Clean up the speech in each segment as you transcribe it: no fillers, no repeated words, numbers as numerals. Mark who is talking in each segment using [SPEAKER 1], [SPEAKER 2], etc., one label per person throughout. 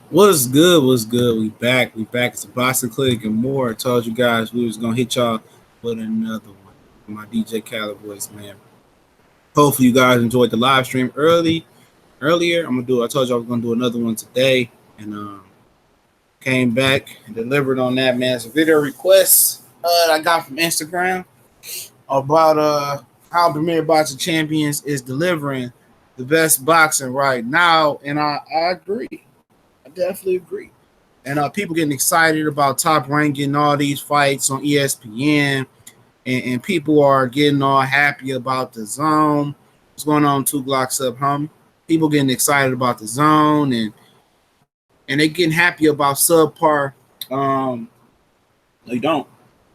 [SPEAKER 1] What's good? What's good? We back. We back. It's a Boston Clinic and more. I told you guys we was gonna hit y'all with another one. My DJ Khaled voice, man. Hopefully you guys enjoyed the live stream earlier. I'm gonna do. I told you I was gonna do another one today, and came back and delivered on that, man. It's a video request I got from Instagram about how Premier Boxing Champions is delivering the best boxing right now, and I agree. I definitely agree. And people getting excited about Top Rank getting all these fights on ESPN, and people are getting all happy about the zone. What's going on? 2 blocks up, homie. People getting excited about the zone, and they getting happy about subpar. Um, no, you don't.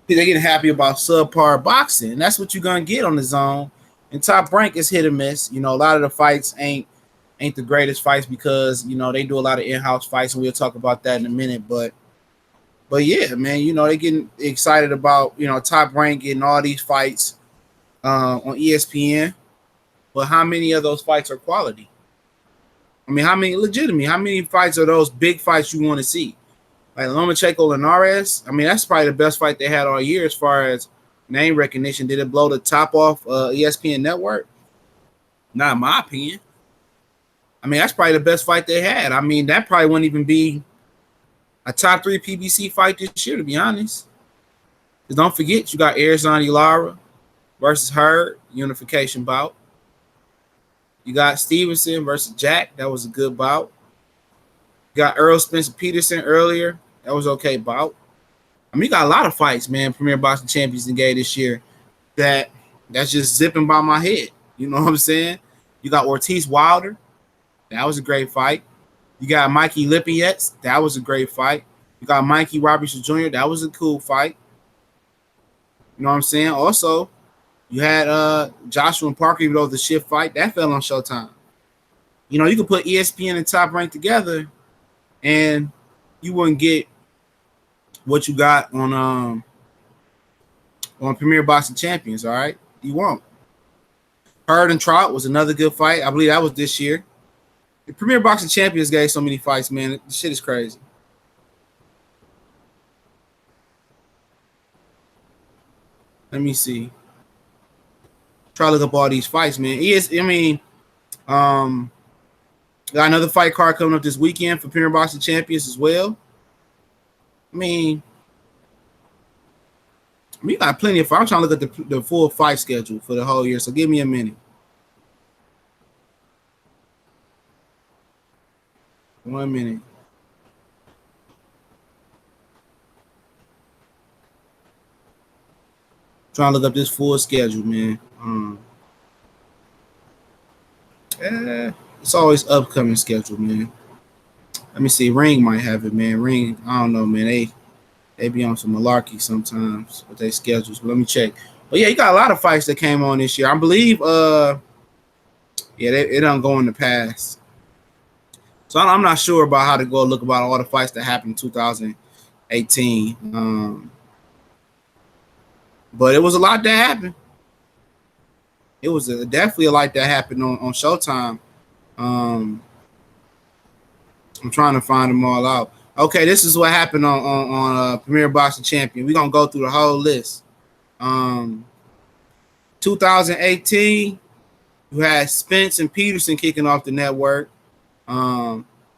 [SPEAKER 1] They're getting happy about subpar boxing. And that's what you're gonna get on the zone. And Top Rank is hit or miss. You know, a lot of the fights ain't the greatest fights because they do a lot of in-house fights, and we'll talk about that in a minute. But yeah, man, they getting excited about Top Rank getting all these fights on ESPN. But how many of those fights are quality? I mean, how many legitimate? How many fights are those big fights you want to see? Like Lomachenko Linares. I mean, that's probably the best fight they had all year as far as name recognition. Did it blow the top off ESPN network? Not in my opinion. I mean, that's probably the best fight they had. I mean, that probably wouldn't even be a top 3 PBC fight this year, to be honest. Because don't forget, you got Arizona Lara versus Hurd, unification bout. You got Stevenson versus Jack. That was a good bout. You got Earl Spencer Peterson earlier. That was okay bout. I mean, you got a lot of fights, man, Premier Boxing Champions in Gay this year that's just zipping by my head. You know what I'm saying? You got Ortiz Wilder. That was a great fight. You got Mikey Lippietz. That was a great fight. You got Mikey Robertson Jr. That was a cool fight. You know what I'm saying? Also, you had Joshua and Parker, even though the shit fight, that fell on Showtime. You could put ESPN and Top Rank together, and you wouldn't get what you got on Premier Boxing Champions, all right? You won't. Hurd and Trout was another good fight. I believe that was this year. The Premier Boxing Champions gave so many fights, man. This shit is crazy. Let me see. Try to look up all these fights, man. Got another fight card coming up this weekend for Premier Boxing Champions as well. I mean, we got plenty of fights. I'm trying to look at the full fight schedule for the whole year, so give me a minute. 1 minute. Trying to look up this full schedule, man. It's always upcoming schedule, man. Let me see. Ring might have it, man. Ring, I don't know, man. They be on some malarkey sometimes with their schedules, but let me check. But yeah, you got a lot of fights that came on this year. I believe, it don't go in the past. So I'm not sure about how to go look about all the fights that happened in 2018. But it was a lot that happened. It was definitely a lot that happened on Showtime. I'm trying to find them all out. Okay, this is what happened on Premier Boxing Champion. We're gonna go through the whole list. 2018, you had Spence and Peterson kicking off the network.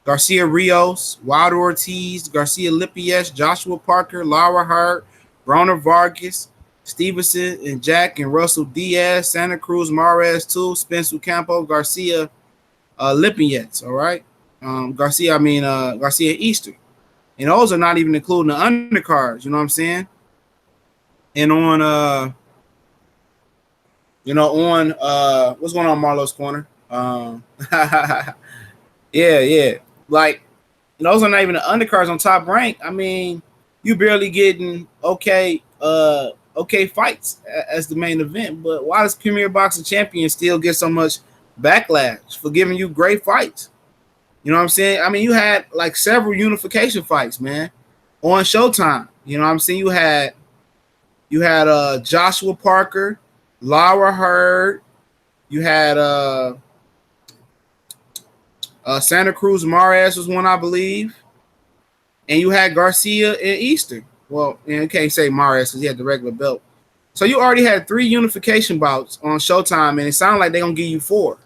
[SPEAKER 1] Garcia Rios, Wilder Ortiz, Garcia Lippietz, Joshua Parker, Lara Hurd, Broner Vargas, Stevenson and Jack and Russell Diaz, Santa Cruz, Mares 2, Spencer Campo, Garcia Lippietz, all right? Garcia Easter. And those are not even including the undercards, you know what I'm saying? And on what's going on Marlo's Corner? Yeah. Like, those are not even the undercards on Top Rank. I mean, you barely getting okay fights as the main event, but why does Premier Boxing Champion still get so much backlash for giving you great fights? You know what I'm saying? I mean, you had like several unification fights, man, on Showtime. You know what I'm saying? You had Joshua Parker, Lara Hurd, you had Santa Cruz Mares was one, I believe. And you had Garcia and Easter. Well, you can't say Mares because he had the regular belt. So you already had 3 unification bouts on Showtime, and it sounded like they're going to give you 4.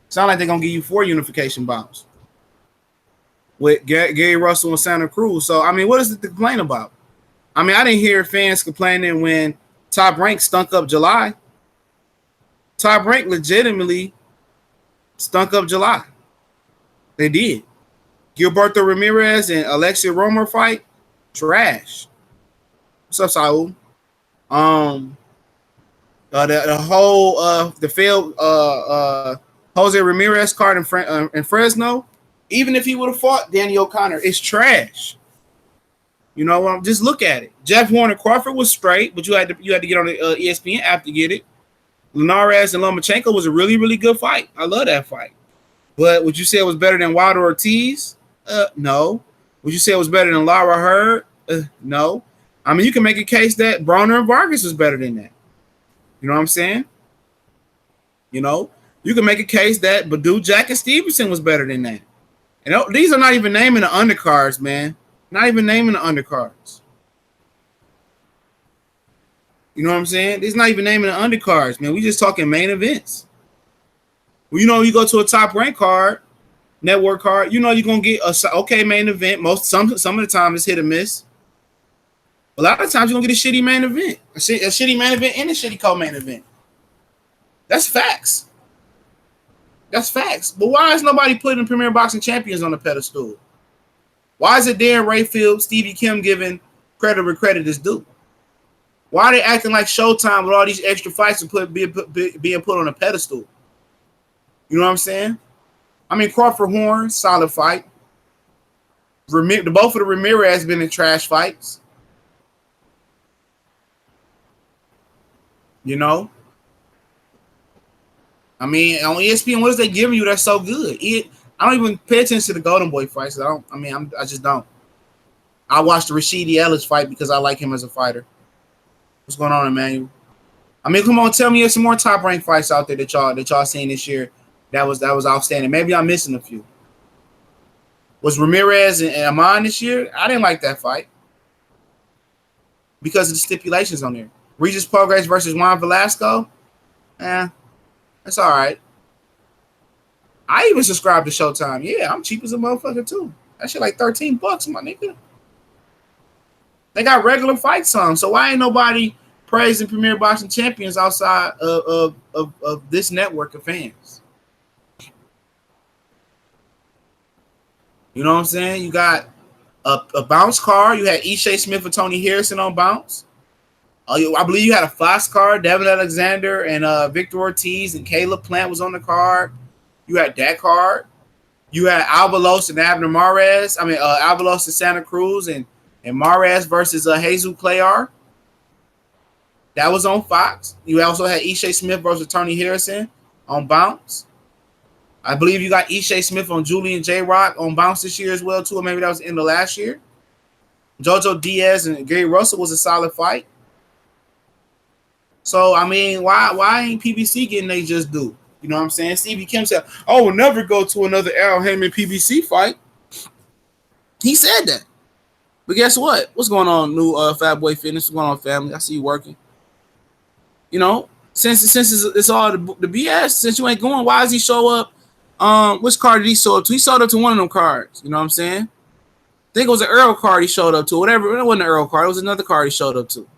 [SPEAKER 1] Sound like they're going to give you 4 unification bouts with Gary Russell and Santa Cruz. So, I mean, what is it to complain about? I mean, I didn't hear fans complaining when Top Rank stunk up July. Top Rank legitimately stunk up July. They did. Gilberto Ramirez and Alexia Romer fight, trash. What's up, Saul? The whole the failed Jose Ramirez card in Fresno, even if he would have fought Danny O'Connor, it's trash. You know, just look at it. Jeff Warner Crawford was straight, but you had to get on the ESPN app to get it. Linares and Lomachenko was a really, really good fight. I love that fight. But would you say it was better than Wilder Ortiz? No. Would you say it was better than Lara Hurd? No. I mean, you can make a case that Broner and Vargas was better than that. You know what I'm saying? You know, you can make a case that Badou, Jack, and Stevenson was better than that. And these are not even naming the undercards, man. Not even naming the undercards. You know what I'm saying? These not even naming the undercards, man. We just talking main events. Well, you know, you go to a Top Rank card, network card, you know you're gonna get a okay main event. Some of the time it's hit or miss. A lot of times you're gonna get a shitty main event, a shitty main event, and a shitty co-main event. That's facts. That's facts. But why is nobody putting Premier Boxing Champions on the pedestal? Why is it Darren Rayfield, Stevie Kim giving credit where credit is due? Why are they acting like Showtime with all these extra fights and being put on a pedestal? You know what I'm saying? I mean, Crawford Horn, solid fight. Both of the Ramirez has been in trash fights. You know? I mean, on ESPN, what is they giving you that's so good? I don't even pay attention to the Golden Boy fights. I just don't. I watched the Rashidi Ellis fight because I like him as a fighter. What's going on, Emmanuel? I mean, come on, tell me there's some more Top Rank fights out there that y'all seen this year that was outstanding. Maybe I'm missing a few. Was Ramirez and Amon this year? I didn't like that fight because of the stipulations on there. Regis Prograis versus Juan Velasco? That's all right. I even subscribe to Showtime. Yeah, I'm cheap as a motherfucker too. That shit like $13, my nigga. They got regular fights on, so why ain't nobody praising Premier Boxing Champions outside of this network of fans? You know what I'm saying? You got a bounce card. You had Ishe Smith and Tony Harrison on bounce. I believe you had a Fox card. Devin Alexander and Victor Ortiz and Caleb Plant was on the card. You had that card. You had Avalos and Abner Mares. Avalos and Santa Cruz and Mares versus Jesus Clayar. That was on Fox. You also had Ishe Smith versus Tony Harrison on bounce. I believe you got Ishe Smith on Julian J. Rock on bounce this year as well, too. Or maybe that was in the last year. Jojo Diaz and Gary Russell was a solid fight. So, I mean, why ain't PBC getting they just do? You know what I'm saying? Stevie Kim said, we'll never go to another Al Heyman PBC fight. He said that. But guess what? What's going on, new Fat Boy Fitness? What's going on, family? I see you working. You know, since it's all the BS, since you ain't going, why does he show up? Which card did he show up to? He showed up to one of them cards. You know what I'm saying? I think it was an Earl card he showed up to. Whatever. It wasn't an Earl card. It was another card he showed up to.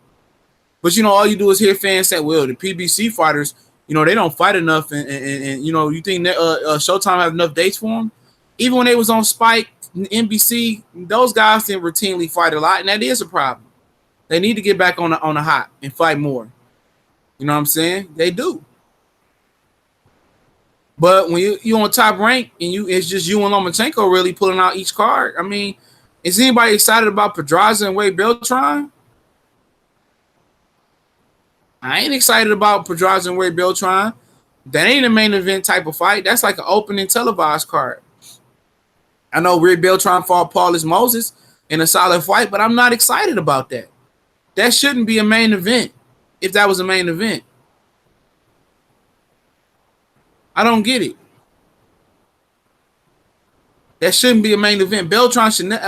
[SPEAKER 1] But, you know, all you do is hear fans say, well, the PBC fighters, you know, they don't fight enough. And you know, you think that Showtime have enough dates for them? Even when they was on Spike, NBC, those guys didn't routinely fight a lot. And that is a problem. They need to get back on the hot and fight more. You know what I'm saying? They do. But when you on Top Rank and it's just you and Lomachenko really pulling out each card. I mean, is anybody excited about Pedraza and Wade Beltran? I ain't excited about Pedraza and Wade Beltran. That ain't a main event type of fight. That's like an opening televised card. I know Wade Beltran fought Paulus Moses in a solid fight, but I'm not excited about that. That shouldn't be a main event if that was a main event. I don't get it. That shouldn't be a main event. Beltran should never.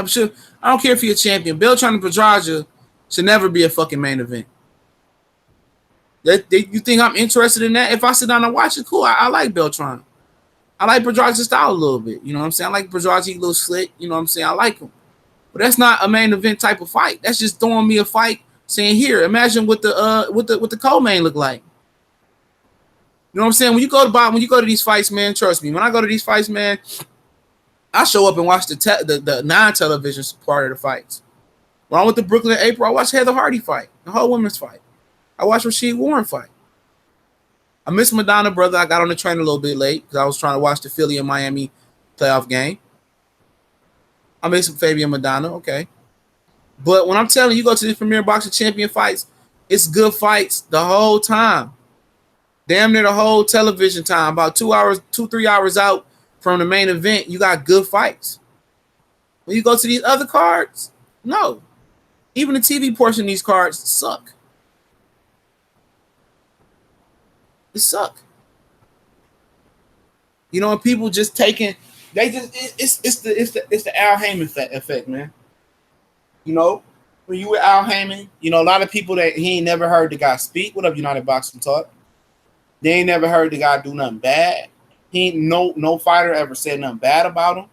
[SPEAKER 1] I don't care if you're a champion. Beltran and Pedraja should never be a fucking main event. You think I'm interested in that? If I sit down and watch it, cool. I like Beltran. I like Pedraja's style a little bit. You know what I'm saying? I like Pedraja, a little slick. You know what I'm saying? I like him. But that's not a main event type of fight. That's just throwing me a fight saying, here, imagine what the co-main look like. You know what I'm saying? When you go to these fights, man, trust me. When I go to these fights, man, I show up and watch the non-television part of the fights. When I went to Brooklyn in April, I watched Heather Hardy fight, the whole women's fight. I watched Rasheed Warren fight. I missed Madonna, brother. I got on the train a little bit late because I was trying to watch the Philly and Miami playoff game. I missed Fabian Madonna, okay. But when I'm telling you, go to these Premier Boxing Champion fights, it's good fights the whole time. Damn near the whole television time. About 3 hours out from the main event, you got good fights. When you go to these other cards, no. Even the TV portion of these cards suck. It suck. You know, and people just taking, they just it's the Al Heyman effect, man. You know, when you with Al Heyman, you know, a lot of people that he ain't never heard the guy speak. What up, United Boxing Talk? They ain't never heard the guy do nothing bad. He ain't no fighter ever said nothing bad about him.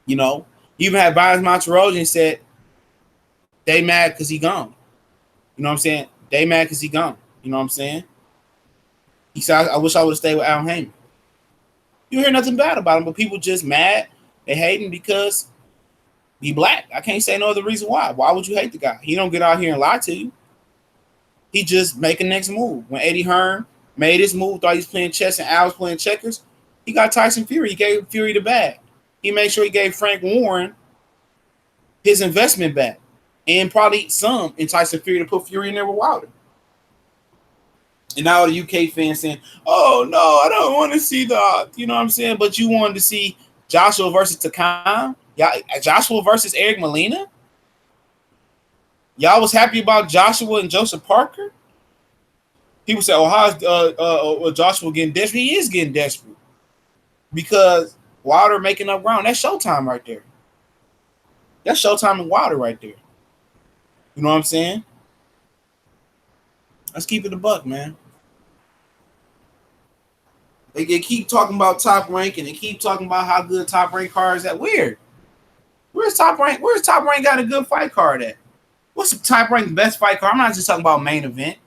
[SPEAKER 1] You know, even had Bynes Monterosian said they mad because he gone. You know what I'm saying? They mad because he gone. You know what I'm saying? He said, I wish I would have stayed with Al Heyman. You hear nothing bad about him, but people just mad. They hate him because he black. I can't say no other reason why. Why would you hate the guy? He don't get out here and lie to you. He just make a next move. When Eddie Hearn made his move, thought he was playing chess and Al was playing checkers, he got Tyson Fury. He gave Fury the bag. He made sure he gave Frank Warren his investment back and probably some in Tyson Fury to put Fury in there with Wilder. And now the UK fans saying, oh, no, I don't want to see the, you know what I'm saying? But you wanted to see Joshua versus Takam? Yeah, Joshua versus Eric Molina? Y'all was happy about Joshua and Joseph Parker? People say, oh, how's Joshua getting desperate? He is getting desperate because Wilder making up ground. That's Showtime right there. That's Showtime and Wilder right there. You know what I'm saying? Let's keep it a buck, man. They keep talking about Top Rank and they keep talking about how good Top Rank cards at. Weird. Where's Top Rank? Where's Top Rank got a good fight card at? What's the Top Rank best fight card? I'm not just talking about main event.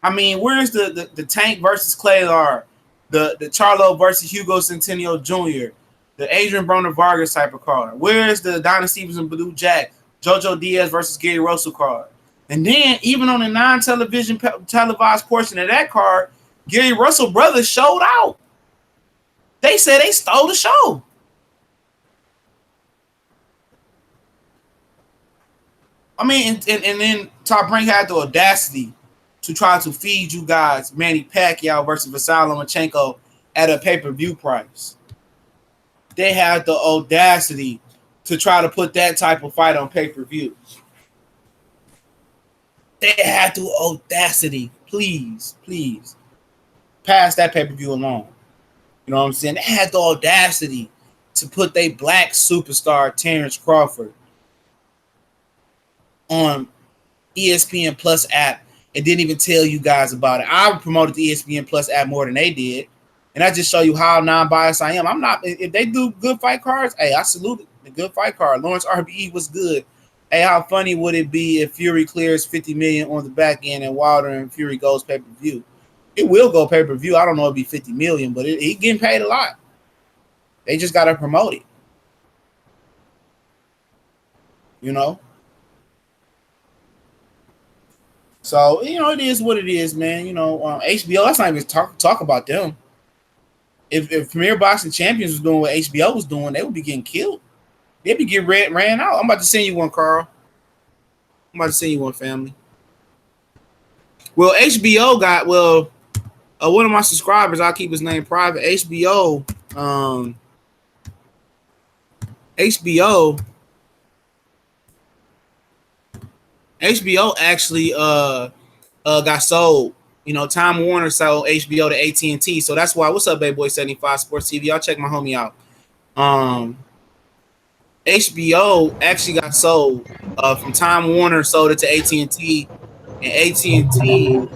[SPEAKER 1] I mean, where's the Tank versus Claylar, the Charlo versus Hugo Centennial Jr., the Adrian Broner Vargas type of card? Where's the Donna Stevenson Blue Jack, Jojo Diaz versus Gary Russell card? And then even on the non-television televised portion of that card, Gary Russell brothers showed out. They said they stole the show. I mean, and then Top Rank had the audacity to try to feed you guys Manny Pacquiao versus Vasily Lomachenko at a pay-per-view price. They had the audacity to try to put that type of fight on pay-per-view. They had the audacity. Please, please. Pass that pay-per-view along. You know what I'm saying? They had the audacity to put their black superstar Terrence Crawford on ESPN Plus app and didn't even tell you guys about it. I promoted the ESPN Plus app more than they did. And I just show you how non-biased I am. I'm not, if they do good fight cards, hey, I salute it. The good fight card. Lawrence RBE was good. Hey, how funny would it be if Fury clears $50 million on the back end and Wilder and Fury goes pay-per-view? It will go pay-per-view. I don't know if it'll be $50 million, but he getting paid a lot. They just got to promote it. You know? So, you know, it is what it is, man. You know, HBO, let's not even talk about them. If Premier Boxing Champions was doing what HBO was doing, they would be getting killed. They'd be getting ran out. I'm about to send you one, Carl. I'm about to send you one, family. Well, HBO got, one of my subscribers, I'll keep his name private. HBO actually got sold. You know, Time Warner sold HBO to AT&T. So that's why, what's up, Baby Boy 75 Sports TV? Y'all check my homie out. HBO actually got sold from Time Warner, sold it to AT&T, and AT&T.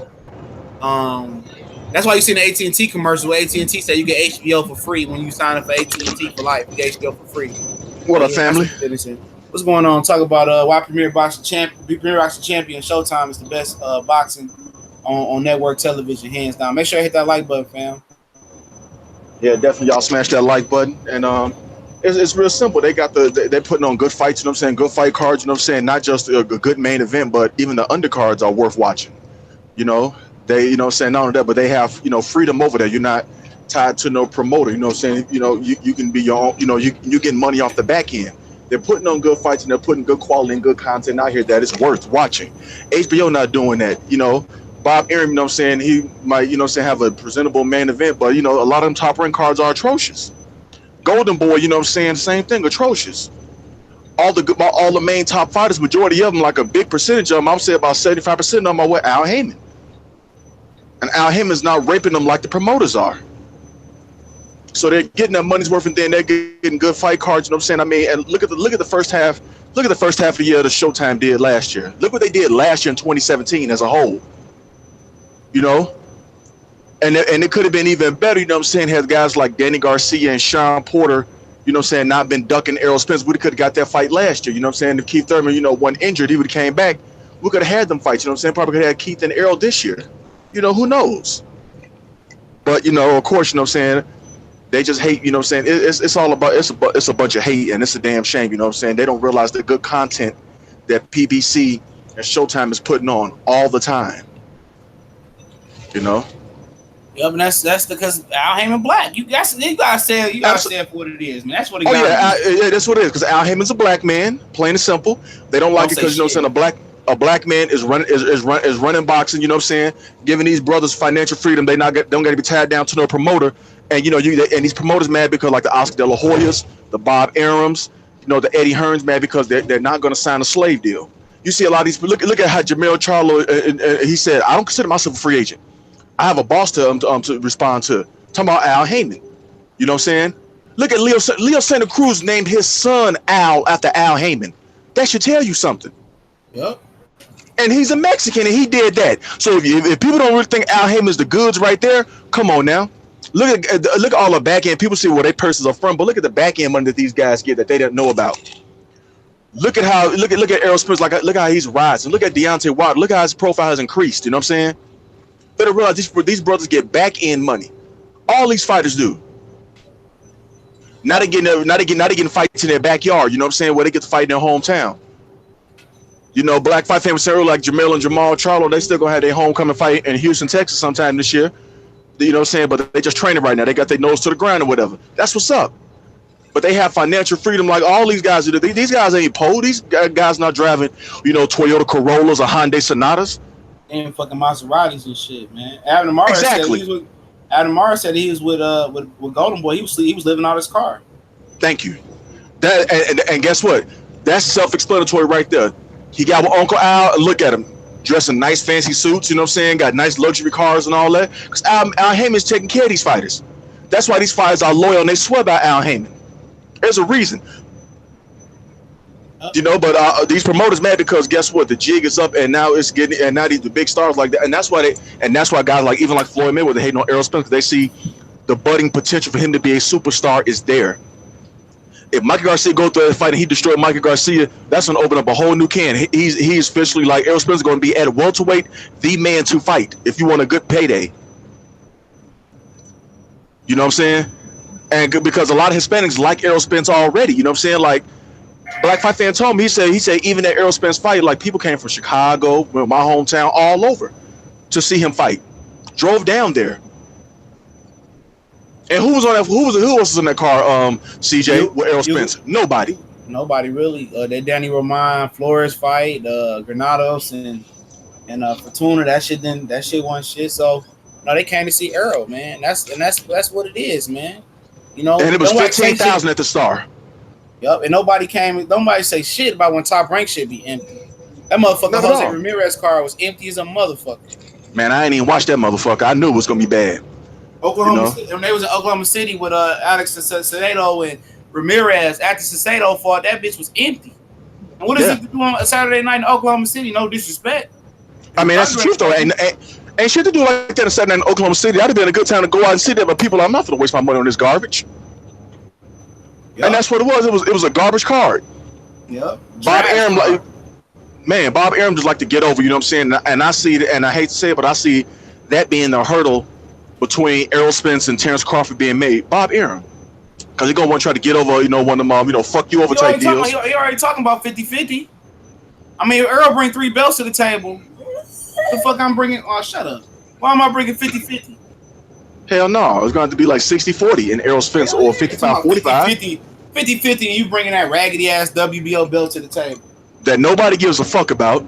[SPEAKER 1] That's why you see the AT&T commercial where AT&T say you get HBO for free when you sign up for AT&T for life. You get HBO for free.
[SPEAKER 2] What up, family?
[SPEAKER 1] What's going on? Talk about why Premier Boxing Champion Showtime is the best boxing on network television, hands down. Make sure you hit that like button, fam.
[SPEAKER 2] Yeah, definitely, y'all smash that like button, and it's real simple. They're putting on good fights. You know what I'm saying? Good fight cards. You know what I'm saying? Not just a good main event, but even the undercards are worth watching. You know, you know what I'm saying? Not only that, but they have, freedom over there. You're not tied to no promoter. You know what I'm saying? You can be your own. You get money off the back end. They're putting on good fights and they're putting good quality and good content out here that is worth watching. HBO not doing that. Bob Arum, you know what I'm saying? He might, have a presentable main event, but a lot of them top rank cards are atrocious. Golden Boy, you know what I'm saying? Same thing, atrocious. All the main top fighters, majority of them, like a big percentage of them, I'm saying about 75% of them are with Al Heyman. And Al Heyman's not raping them like the promoters are. So they're getting their money's worth, and then they're getting good fight cards. You know what I'm saying? I mean, and look at the first half. Look at the first half of the year that Showtime did last year. Look what they did last year in 2017 as a whole. And it could have been even better. You know what I'm saying? Had guys like Danny Garcia and Sean Porter, not been ducking Errol Spence. We could have got that fight last year. You know what I'm saying? If Keith Thurman, wasn't injured, he would have came back. We could have had them fights. You know what I'm saying? Probably could have had Keith and Errol this year. Who knows? But of course, you know what I'm saying? They just hate, you know what I'm saying? It's all about, it's a bunch of hate, and it's a damn shame, you know what I'm saying? They don't realize the good content that PBC and Showtime is putting on all the time.
[SPEAKER 1] Yeah, but that's because Al Heyman black. You gotta say it for what it is, man. That's what he got.
[SPEAKER 2] Yeah, that's what it is. Because Al Heyman's a black man, plain and simple. They don't like it because you know what I'm saying. A black man is running boxing. You know what I'm saying, giving these brothers financial freedom. Don't got to be tied down to no promoter. And and these promoters mad because like the Oscar De La Hoyas, the Bob Arums, the Eddie Hearns mad because they're not going to sign a slave deal. You see a lot of these. Look at how Jamel Charlo. He said, "I don't consider myself a free agent. I have a boss to respond to." Talking about Al Heyman. You know what I'm saying? Look at Leo Santa Cruz named his son Al after Al Heyman. That should tell you something.
[SPEAKER 1] Yep.
[SPEAKER 2] And he's a Mexican, and he did that. So if people don't really think Al Heyman's the goods right there, come on now. Look at all the back end. People see where their purses are from, but look at the back end money that these guys get that they didn't know about. Look at Errol Spence. Look how he's rising. Look at Deontay Wilder. Look how his profile has increased. You know what I'm saying? Better realize these brothers get back end money. All these fighters do. Not getting fights in their backyard. You know what I'm saying? Where they get to fight in their hometown. Black fight famous like Jamel and Jamal Charlo, they still gonna have their homecoming fight in Houston, Texas sometime this year. You know what I'm saying? But they just training right now. They got their nose to the ground or whatever. That's what's up. But they have financial freedom like all these guys do. These guys ain't poor. These guys not driving, Toyota Corollas or Hyundai Sonatas.
[SPEAKER 1] And fucking Maseratis and shit, man. Adam Morris said he was with Golden Boy. He was living out his car.
[SPEAKER 2] Thank you. That and guess what? That's self-explanatory right there. He got with Uncle Al. Look at him, dressed in nice fancy suits. You know what I'm saying? Got nice luxury cars and all that. Because Al Heyman's taking care of these fighters. That's why these fighters are loyal and they swear by Al Heyman. There's a reason. But these promoters mad because guess what? The jig is up, and now these the big stars like that, and that's why guys like even like Floyd Mayweather hating on Errol Spence because they see the budding potential for him to be a superstar is there. If Mikey Garcia go through that fight and he destroyed Mikey Garcia, that's gonna open up a whole new can. He's officially like Errol Spence is going to be at welterweight, the man to fight if you want a good payday. You know what I'm saying? And because a lot of Hispanics like Errol Spence already. You know what I'm saying? Like Black Fight Fan told me, he said even at Errol Spence fight, like people came from Chicago, my hometown, all over to see him fight. Drove down there. And who was on that? Who else was in that car? CJ with Errol Spence. Nobody
[SPEAKER 1] really. That Danny Roman Flores fight, Granados and Fortuna. That shit wasn't shit. So no, they came to see Errol, man. That's what it is, man. And
[SPEAKER 2] it was 15,000 at the Star.
[SPEAKER 1] Yup, and nobody say shit about when Top Rank should be empty. That motherfucker Jose Ramirez car was empty as a motherfucker.
[SPEAKER 2] Man, I ain't even watched that motherfucker. I knew it was gonna be bad.
[SPEAKER 1] When they was in Oklahoma City with Alex Acevedo and
[SPEAKER 3] Ramirez after Cicero fought. That bitch was empty. And what is he doing on a Saturday night in Oklahoma City? No disrespect.
[SPEAKER 2] I mean, that's the truth, though. Ain't shit to do like that on Saturday night in Oklahoma City. That'd have been a good time to go out and sit there, but people, I'm not going to waste my money on this garbage. Yep. And that's what it was. It was a garbage card.
[SPEAKER 3] Yep.
[SPEAKER 2] Bob Arum, Bob Arum just like to get over, you know what I'm saying? And I see it, and I hate to say it, but I see that being the hurdle between Errol Spence and Terrence Crawford being made. Bob Arum. Because he's going to want to try to get over, one of them, fuck you over type deals.
[SPEAKER 3] He already talking about 50-50. I mean, Earl bring 3 belts to the table. The fuck I'm bringing? Oh, shut up. Why am I bringing 50-50?
[SPEAKER 2] Hell no. It's going to be like 60-40 in Errol Spence or 55-45.
[SPEAKER 3] 50-50 and you bringing that raggedy-ass WBO belt to the table.
[SPEAKER 2] That nobody gives a fuck about.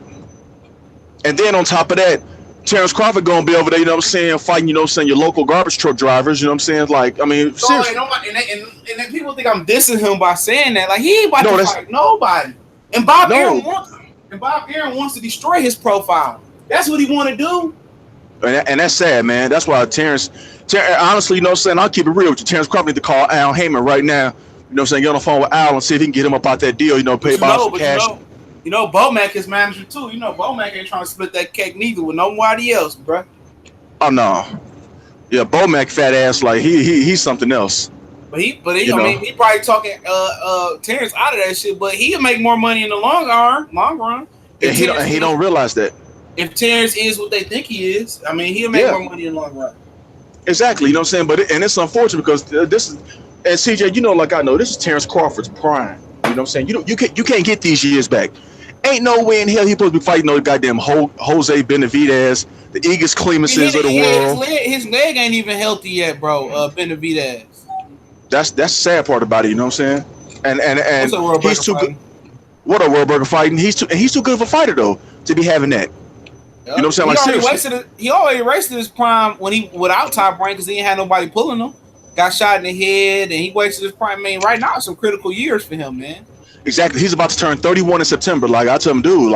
[SPEAKER 2] And then on top of that, Terrence Crawford going to be over there, you know what I'm saying, fighting, your local garbage truck drivers, you know what I'm saying? Like, I mean, seriously.
[SPEAKER 3] And then people think I'm dissing him by saying that. Like, he ain't about to fight nobody. And Bob Arum wants to destroy his profile. That's what he want to do.
[SPEAKER 2] And that's sad, man. That's why Terrence, honestly, you know what I'm saying, I'll keep it real with you. Terrence Crawford need to call Al Heyman right now. You know what I'm saying? Get on the phone with Al and see if he can get him up out that deal, pay Bob some cash.
[SPEAKER 3] Bomac is manager too. Bomac ain't trying to split that cake neither with nobody else, bro.
[SPEAKER 2] Oh no. Yeah, Bomac fat ass, like he's something else.
[SPEAKER 3] But he probably talking Terrence out of that shit, but he'll make more money in the long run.
[SPEAKER 2] And he don't realize that.
[SPEAKER 3] If Terrence is what they think he is, I mean, he'll make more money in the long run.
[SPEAKER 2] Exactly, you know what I'm saying? But it's unfortunate because this is, and CJ, like I know, this is Terrence Crawford's prime. You know what I'm saying? You can't get these years back. Ain't no way in hell he's supposed to be fighting no goddamn Jose Benavidez, the Igor Clemenses of the world.
[SPEAKER 3] His leg ain't even healthy yet, bro. Benavidez.
[SPEAKER 2] That's the sad part about it. You know what I'm saying? And he's too good. What a world burger fighting. He's too good of a fighter though to be having that. Yep. You know what I'm saying?
[SPEAKER 3] He already wasted his prime when he without Top Rank because he ain't had nobody pulling him. Got shot in the head and he wasted his prime. I mean, right now it's some critical years for him, man.
[SPEAKER 2] Exactly. He's about to turn 31 in September. Like I tell him, dude,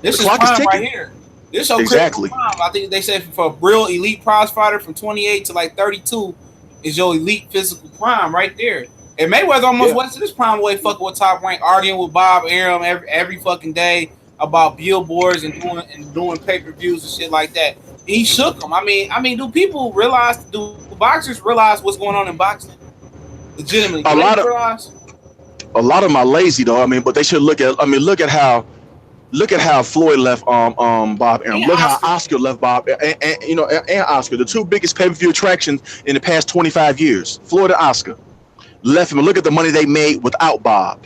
[SPEAKER 3] this is prime right here. This is exactly prime. I think they said for a real elite prize fighter from 28 to like 32 is your elite physical prime right there. And Mayweather almost wasted his prime away fucking with Top Rank, arguing with Bob Arum every fucking day about billboards and doing pay-per-views and shit like that. He shook him. I mean, do boxers realize what's going on in boxing? Legitimately.
[SPEAKER 2] A lot of them are lazy though. I mean, but they should look at how Floyd left Bob Arum. Look how Oscar left Bob and Oscar, the two biggest pay-per-view attractions in the past 25 years. Floyd and Oscar left him. And look at the money they made without Bob.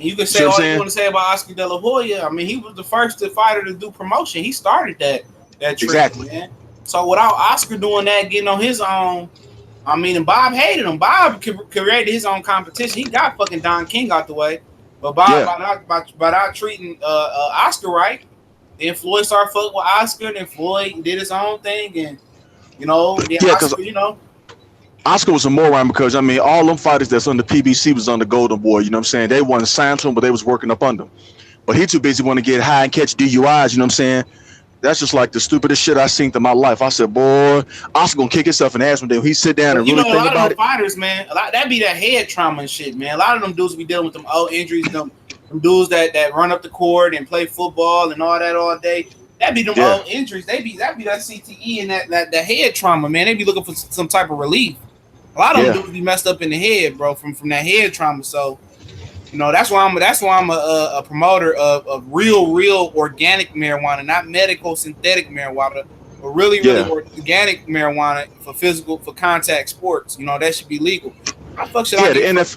[SPEAKER 3] You can say all you want to say about Oscar De La Hoya. I mean, he was the first fighter to do promotion. He started that trend, exactly, man. So without Oscar doing that, getting on his own, I mean, and Bob hated him. Bob created his own competition. He got fucking Don King out the way. But Bob, by not treating Oscar right, then Floyd started fucking with Oscar, and then Floyd did his own thing, and
[SPEAKER 2] Oscar was a moron because all them fighters that's on the PBC was on the Golden Boy. You know what I'm saying? They wasn't signed to him, but they was working up under him. But he too busy want to get high and catch DUIs. You know what I'm saying? That's just like the stupidest shit I seen in my life. I said, boy, Oscar gonna kick himself in the ass one day. He sit down and really think about it.
[SPEAKER 3] A lot of fighters, man, that be that head trauma and shit, man. A lot of them dudes be dealing with them old injuries, them dudes that run up the court and play football and all that all day. That be them old injuries. That be that CTE and that head trauma, man. They be looking for some type of relief. A lot of them dudes be messed up in the head, bro, from that head trauma. So, that's why I'm a promoter of real organic marijuana, not medical synthetic marijuana, but really organic marijuana for contact sports. That should be legal. How the fuck should I get?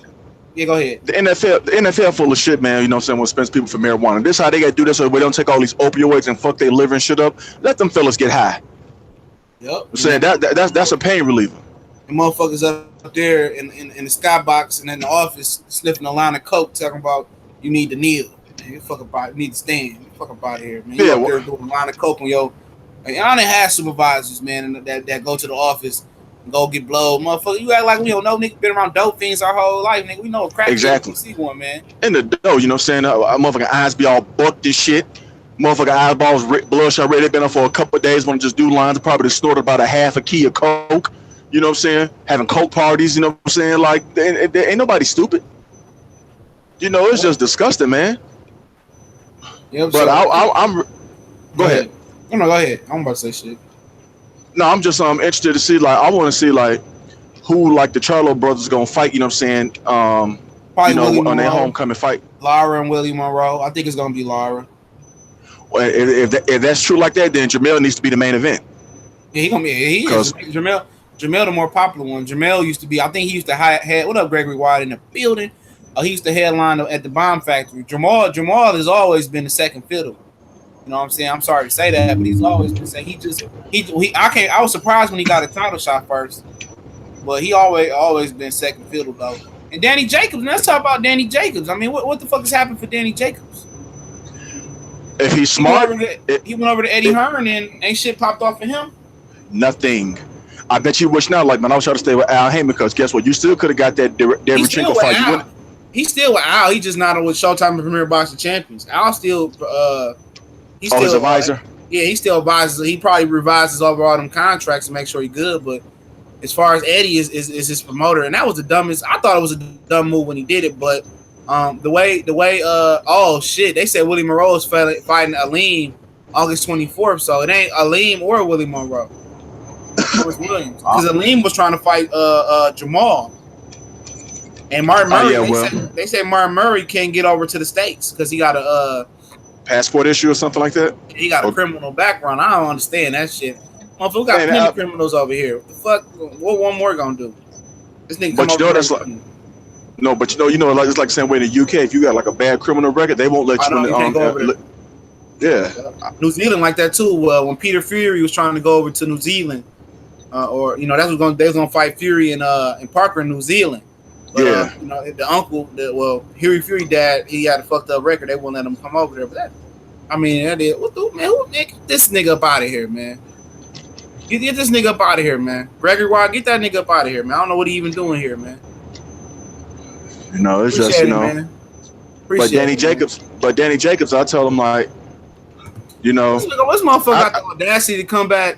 [SPEAKER 3] Yeah, go ahead.
[SPEAKER 2] The NFL full of shit, man. You know what I'm saying? When spends people for marijuana. This is how they gotta do this so we don't take all these opioids and fuck their liver and shit up. Let them fellas get high.
[SPEAKER 3] Yep.
[SPEAKER 2] I'm saying that's a pain reliever.
[SPEAKER 3] And motherfuckers up there in the skybox and in the office sniffing a line of coke, talking about you need to kneel. Man, you fuck about, you need to stand. You fuck about here, man. You up there doing a line of coke on yo. And I done had supervisors, man, that go to the office and go get blowed. Motherfucker, you act like we don't know, nigga. Been around dope things our whole life, nigga. We know a crack.
[SPEAKER 2] Exactly.
[SPEAKER 3] See one, man.
[SPEAKER 2] In the dough, you know what I'm saying? Motherfucker eyes be all bucked and shit. Motherfucker eyeballs bloodshot red. They been up for a couple of days. Want to just do lines. Probably snorted about a half a key of coke. You know what I'm saying? Having coke parties. You know what I'm saying? Like, there ain't nobody stupid. You know, it's just disgusting, man.
[SPEAKER 3] Yeah,
[SPEAKER 2] But I'm. Go ahead.
[SPEAKER 3] No, go ahead. I'm about to say shit.
[SPEAKER 2] No, I'm just interested to see. Like, I want to see like who like the Charlo brothers gonna fight. You know what I'm saying?
[SPEAKER 3] Probably
[SPEAKER 2] You know,
[SPEAKER 3] Willie
[SPEAKER 2] on their
[SPEAKER 3] Monroe,
[SPEAKER 2] homecoming fight.
[SPEAKER 3] Lara and Willie Monroe. I think it's gonna be Lara.
[SPEAKER 2] Well, if that's true like that, then Jamel needs to be the main event.
[SPEAKER 3] Yeah, he is. Jamel the more popular one. Jamel used to be. I think he used to head. What up, Gregory White in the building? He used to headline at the Bomb Factory. Jamal has always been the second fiddle. You know what I'm saying? I'm sorry to say that, but he's always been saying I was surprised when he got a title shot first, but he always been second fiddle though. And Danny Jacobs. Let's talk about Danny Jacobs. I mean, what the fuck has happened for Danny Jacobs?
[SPEAKER 2] If he's smart,
[SPEAKER 3] he went over to Eddie Hearn and ain't shit popped off for him.
[SPEAKER 2] Nothing. I bet you wish now, like, man, I was trying to stay with Al Heyman because guess what? You still could have got that Derevchenko fight.
[SPEAKER 3] He's still with Al. He's just not with Showtime and Premier Boxing Champions. Al still, he's still
[SPEAKER 2] his advisor.
[SPEAKER 3] Yeah, he still advises. He probably revises over all them contracts to make sure he's good. But as far as Eddie is his promoter, and that was the dumbest. I thought it was a dumb move when he did it, but the way oh shit, they said Willie Monroe is fighting Aleem August 24th, so it ain't Aleem or Willie Monroe. It Williams because Aleem was trying to fight Jamal and Martin Murray. They say Martin Murray can't get over to the States because he got a
[SPEAKER 2] passport issue or something like that.
[SPEAKER 3] He got a criminal background. I don't understand that shit. Motherfucker got plenty of criminals over here. What the fuck? What one more gonna do? This nigga.
[SPEAKER 2] But you know that's like. No, but you know, like it's like the same way in the UK. If you got like a bad criminal record, they won't let you. Yeah,
[SPEAKER 3] New Zealand like that too. When Peter Fury was trying to go over to New Zealand, or you know, they was gonna fight Fury and Parker in New Zealand. But,
[SPEAKER 2] yeah,
[SPEAKER 3] you know, the uncle, Huey Fury dad, he had a fucked up record. They won't let him come over there. But that, I mean, that is get this nigga up out of here, man. Get this nigga up out of here, man. Gregory Wild, get that nigga up out of here, man. I don't know what he even doing here, man.
[SPEAKER 2] You know, it's just, you know. But Danny Jacobs, I tell him like, you know,
[SPEAKER 3] this motherfucker got the audacity to come back.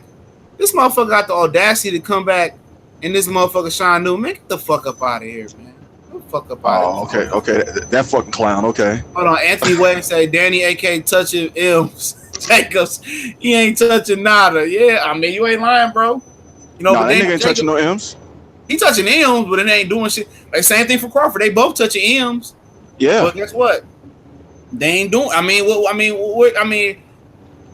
[SPEAKER 3] This motherfucker got the audacity to come back, and this motherfucker Sean New, man, get the fuck up out of here, man. Get the fuck up out of here.
[SPEAKER 2] Okay. That fucking clown, okay.
[SPEAKER 3] Hold on, Anthony Wade say Danny AK touching M's. Jacobs, he ain't touching nada. Yeah, I mean, you ain't lying, bro. You know,
[SPEAKER 2] that nigga ain't touching no M's.
[SPEAKER 3] He touching M's, but it ain't doing shit. Like, same thing for Crawford. They both touching M's.
[SPEAKER 2] Yeah.
[SPEAKER 3] But guess what? They ain't doing. I mean,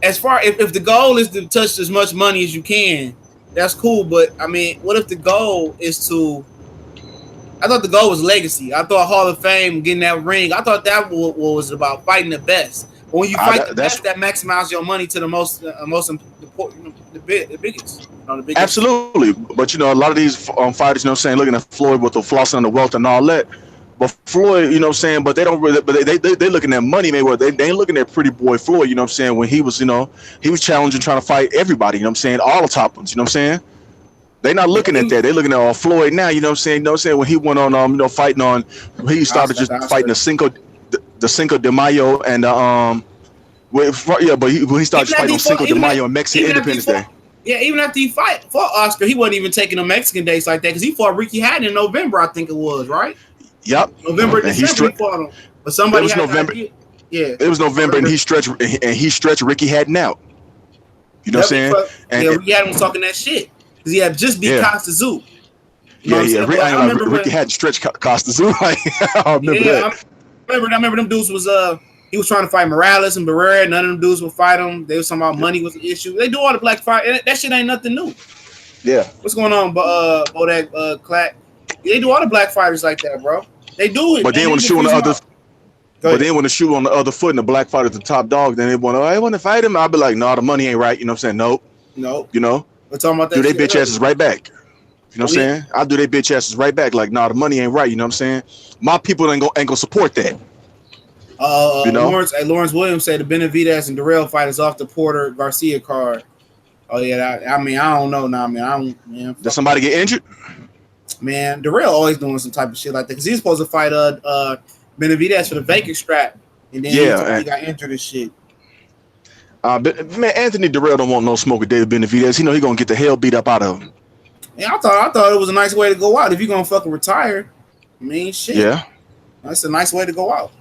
[SPEAKER 3] as far if the goal is to touch as much money as you can, that's cool. But I mean, what if the goal is to? I thought the goal was legacy. I thought Hall of Fame, getting that ring. I thought that was about fighting the best. But when you fight the best, that maximizes your money to the most important, the biggest. You know, the biggest.
[SPEAKER 2] Absolutely. But you know, a lot of these fighters, you know what I'm saying, looking at Floyd with the flossing on the wealth and all that. But Floyd, you know what I'm saying, but they don't really, but they looking at money, maybe they ain't looking at pretty boy Floyd, you know what I'm saying, when he was, you know, he was challenging, trying to fight everybody, you know what I'm saying, all the top ones, you know what I'm saying. They not looking at that. They looking at Floyd now, you know what I'm saying. You know what I'm saying, when he went on, you know, fighting on, he started just fighting the Cinco de Mayo and when he started fighting on Cinco de Mayo and Mexican Independence Day.
[SPEAKER 3] Yeah, even after he fought Oscar, he wasn't even taking the Mexican days like that because he fought Ricky Hatton in November, I think it was, right?
[SPEAKER 2] Yep.
[SPEAKER 3] November, December he fought him. But somebody
[SPEAKER 2] it was November.
[SPEAKER 3] Yeah.
[SPEAKER 2] It was November and he stretched Ricky Hatton out. You know what I'm saying?
[SPEAKER 3] Ricky Hatton was talking that shit. Because he had just beat Costa Zoo.
[SPEAKER 2] Ricky Hatton stretched Costa Zoo. I remember that.
[SPEAKER 3] I remember them dudes was he was trying to fight Morales and Barrera. None of them dudes would fight him. They was talking about money was an issue. They do all the black fight. That shit ain't nothing new.
[SPEAKER 2] Yeah.
[SPEAKER 3] What's going on, Bodak Clack? They do all the black fighters like that, bro. They do it.
[SPEAKER 2] But then when the shoe on the other, when the shoe on the other foot and the black fighter's the top dog, then they want to fight him. I'll be like, no, the money ain't right. You know what I'm saying? Nope. You know.
[SPEAKER 3] We're talking about that.
[SPEAKER 2] Do they bitch asses right back? You know what I'm saying? I'll do they bitch asses right back. Like, nah, the money ain't right. You know what I'm saying? My people ain't gonna support that.
[SPEAKER 3] You know? Lawrence Williams said the Benavidez and Darrell fight is off the Porter Garcia card. Oh yeah, I mean I don't know now, man.
[SPEAKER 2] Did somebody get injured?
[SPEAKER 3] Man, Darrell always doing some type of shit like that because he's supposed to fight Benavidez for the vacant strap, and then he got injured and shit.
[SPEAKER 2] But man, Anthony Darrell don't want no smoke with David Benavidez. You know he gonna get the hell beat up out of him.
[SPEAKER 3] Yeah, I thought it was a nice way to go out. If you're gonna fucking retire, I mean, shit.
[SPEAKER 2] Yeah.
[SPEAKER 3] That's a nice way to go out.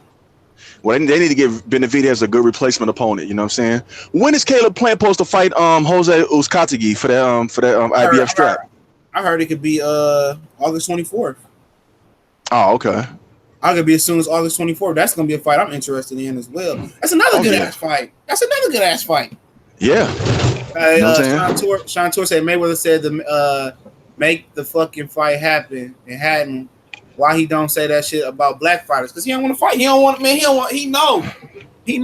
[SPEAKER 2] Well, they need to give Benavidez a good replacement opponent. You know what I'm saying? When is Caleb Plant supposed to fight Jose Uzcategui for that IBF strap?
[SPEAKER 3] I heard it could be August 24th.
[SPEAKER 2] Oh, okay.
[SPEAKER 3] I could be as soon as August 24th. That's gonna be a fight I'm interested in as well. That's another good ass fight.
[SPEAKER 2] Yeah.
[SPEAKER 3] Hey, Sean Tour said Mayweather said to make the fucking fight happen and hadn't. Why he don't say that shit about black fighters? Because he don't want to fight. He don't want. Man, he don't want. He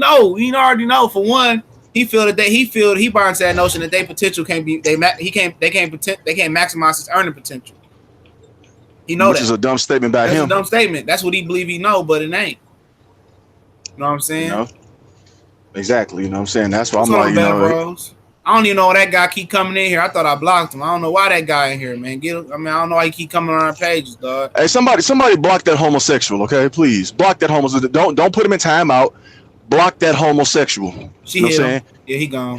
[SPEAKER 3] already know. For one, he feel that he buys that notion that their potential can't be. They can't maximize his earning potential. He know
[SPEAKER 2] Which
[SPEAKER 3] that.
[SPEAKER 2] is a dumb statement by him.
[SPEAKER 3] That's a dumb statement. That's what he believe he know, but it ain't. You know what I'm saying?
[SPEAKER 2] You know? Exactly. You know what I'm saying? That's why
[SPEAKER 3] What's
[SPEAKER 2] I'm
[SPEAKER 3] on,
[SPEAKER 2] like,
[SPEAKER 3] Bad Bros? I don't even know why that guy keep coming in here. I thought I blocked him. I don't know why that guy in here, man. I don't know why he keep coming on our pages, dog.
[SPEAKER 2] Hey, somebody block that homosexual, okay? Please block that homosexual. Don't put him in timeout. Block that homosexual.
[SPEAKER 3] She
[SPEAKER 2] you know
[SPEAKER 3] hit
[SPEAKER 2] what I'm
[SPEAKER 3] him.
[SPEAKER 2] saying?
[SPEAKER 3] Yeah, he gone.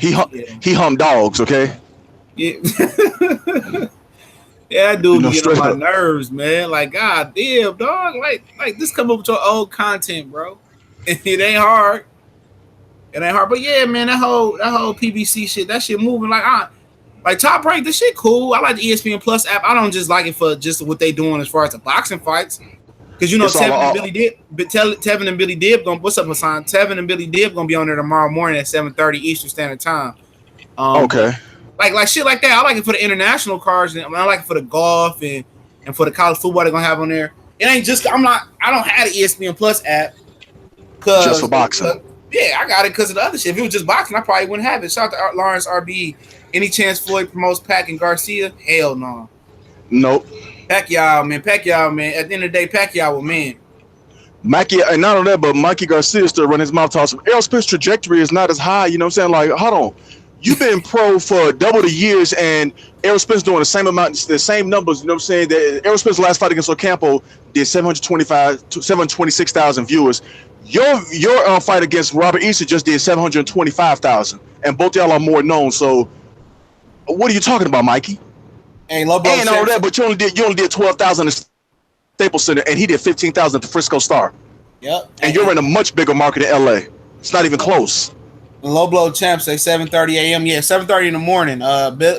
[SPEAKER 2] He hump dogs, okay?
[SPEAKER 3] Yeah. Yeah, that dude be getting on my nerves, man. Like, god damn, dog. Like this come up with your old content, bro. It ain't hard. But yeah, man, that whole PBC shit, that shit moving like Top Rank. This shit cool. I like the ESPN Plus app. I don't just like it for just what they doing as far as the boxing fights, because you know Tevin and Billy Dib gonna what's up, Hassan? Tevin and Billy Dib gonna be on there tomorrow morning at 7:30 Eastern Standard Time.
[SPEAKER 2] Okay.
[SPEAKER 3] Like shit like that. I like it for the international cards, and I like it for the golf and for the college football they're gonna have on there. It ain't just I don't have the ESPN Plus app
[SPEAKER 2] just for boxing.
[SPEAKER 3] Yeah, I got it because of the other shit. If it was just boxing, I probably wouldn't have it. Shout out to Lawrence RB. Any chance Floyd promotes Pac and Garcia? Hell no.
[SPEAKER 2] Nope.
[SPEAKER 3] Pacquiao, man. At the end of the day, Pacquiao will man.
[SPEAKER 2] Mikey, and not only that, but Mikey Garcia still running his mouth talking. Errol Spence trajectory is not as high. You know what I'm saying? Like, hold on. You've been pro for double the years, and Errol Spence doing the same amount, the same numbers. You know what I'm saying? That Errol Spence's last fight against Ocampo did 726,000 viewers. Your fight against Robert Easter just did 725,000, and both y'all are more known. So, what are you talking about, Mikey?
[SPEAKER 3] Hey, low blow
[SPEAKER 2] and all that, but you only did 12,000 at Staples Center, and he did 15,000 at the Frisco Star.
[SPEAKER 3] Yep.
[SPEAKER 2] And you're in a much bigger market in LA. It's not even close.
[SPEAKER 3] Low blow champs say 7:30 a.m. Yeah, 7:30 in the morning.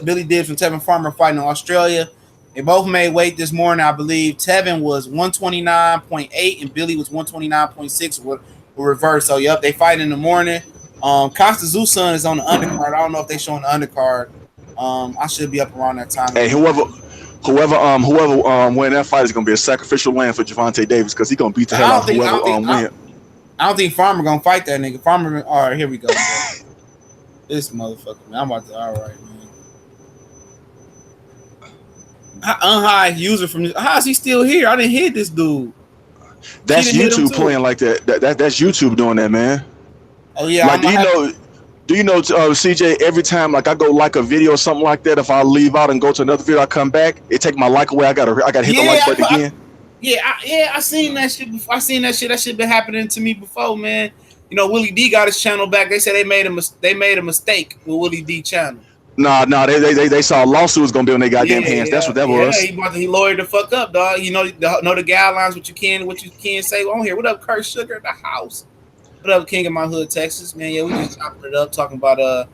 [SPEAKER 3] Billy Dibs and Tevin Farmer fighting in Australia. They both made weight this morning, I believe. Tevin was 129.8 and Billy was 129.6 with reverse. So yep, they fight in the morning. Costa Zuzan is on the undercard. I don't know if they showing the undercard. I should be up around that time.
[SPEAKER 2] Hey, whoever win that fight is gonna be a sacrificial lamb for Gervonta Davis because he's gonna beat the hell out of whoever win.
[SPEAKER 3] I don't think Farmer gonna fight that nigga. Farmer, all right, here we go. This motherfucker, man. I'm about to. All right, man. Unhigh user from. How is he still here? I didn't hit this dude.
[SPEAKER 2] That's YouTube playing like that. That's YouTube doing that, man.
[SPEAKER 3] Oh yeah.
[SPEAKER 2] Like, do you know, CJ? Every time like I go like a video or something like that, if I leave out and go to another video, I come back, it take my like away. I gotta hit the like button again.
[SPEAKER 3] I seen that shit before. I seen that shit. That shit been happening to me before, man. You know, Willie D got his channel back. They said they made a mistake with Willie D channel.
[SPEAKER 2] Nah, they saw a lawsuit was gonna be on their goddamn hands. That's what that was.
[SPEAKER 3] Yeah, he lawyered the fuck up, dog. You know the guidelines, what you can say on here. What up, Kurt Sugar in the house? What up, King of my hood, Texas, man? Yeah, we just chopping it up, talking about a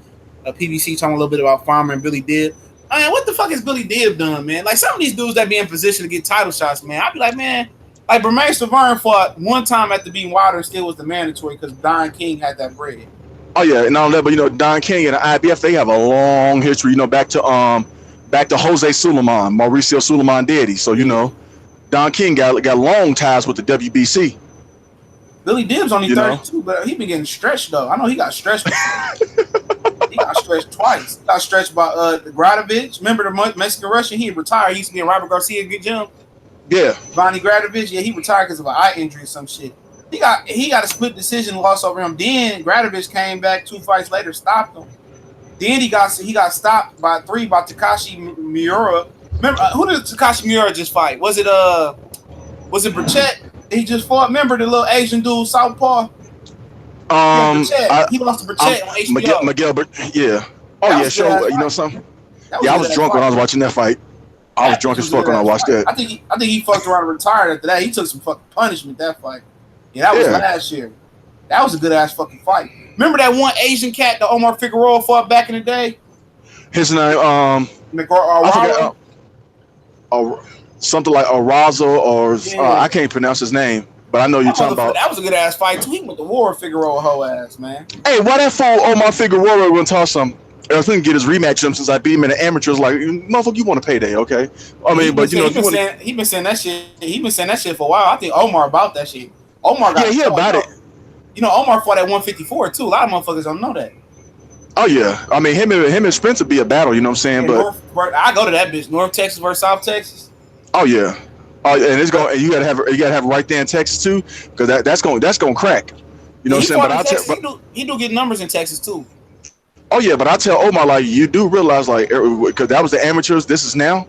[SPEAKER 3] PBC, talking a little bit about Farmer and Billy Dib. I mean, what the fuck has Billy Dib done, man? Like some of these dudes that be in position to get title shots, man. I'd be like, man, like Bermane Stavern fought one time after being Wilder and still was the mandatory because Don King had that bread.
[SPEAKER 2] Oh yeah, and all that, but you know, Don King and the IBF, they have a long history. You know, back to Jose Suleiman, Mauricio Suleiman daddy. So you know, Don King got long ties with the WBC.
[SPEAKER 3] Billy Dib's only 32, but he been getting stretched though. I know he got stretched. He got stretched twice. He got stretched by Gradovich. Remember the Mexican Russian? He retired. He used to be in Robert Garcia gym.
[SPEAKER 2] Yeah.
[SPEAKER 3] Vonnie Gradovich. Yeah, he retired because of an eye injury or some shit. He got a split decision loss over him. Then Gradovich came back 2 fights later, stopped him. Then he got stopped by 3 by Takashi Miura. Remember who did Takashi Miura just fight? Was it Burchett? He just fought. Remember the little Asian dude, Southpaw? He lost to Burchett on HBO.
[SPEAKER 2] Miguel, yeah. Oh yeah, sure. You know something? Yeah, I was drunk when I was watching that fight. I was drunk as fuck when I watched that.
[SPEAKER 3] I think he fucked around and retired after that. He took some fucking punishment that fight. Yeah, that was last year. That was a good ass fucking fight. Remember that one Asian cat that Omar Figueroa fought back in the day?
[SPEAKER 2] His name, I forgot, something like Arazo or I can't pronounce his name, but I know you're talking about.
[SPEAKER 3] That was a good ass fight too. He went to war with Figueroa whole ass, man.
[SPEAKER 2] Hey, why that fool Omar Figueroa gonna toss some? I think get his rematch him since I beat him in the amateurs. Like, motherfucker, you want a payday, okay? I mean, but you know,
[SPEAKER 3] he been saying that shit. He been saying that shit for a while. I think Omar about that shit. Omar got
[SPEAKER 2] he about it.
[SPEAKER 3] You know, Omar fought at 154 too. A lot of motherfuckers don't know that.
[SPEAKER 2] Oh yeah, I mean him and Spencer be a battle. You know what I'm saying?
[SPEAKER 3] Yeah, but I go to that bitch. North Texas versus South Texas.
[SPEAKER 2] Oh yeah, and it's going. You gotta have it right there in Texas too, because that's going crack. You know what I'm saying? But
[SPEAKER 3] he do get numbers in Texas too.
[SPEAKER 2] Oh yeah, but I tell Omar, like, you do realize, like, because that was the amateurs. This is now.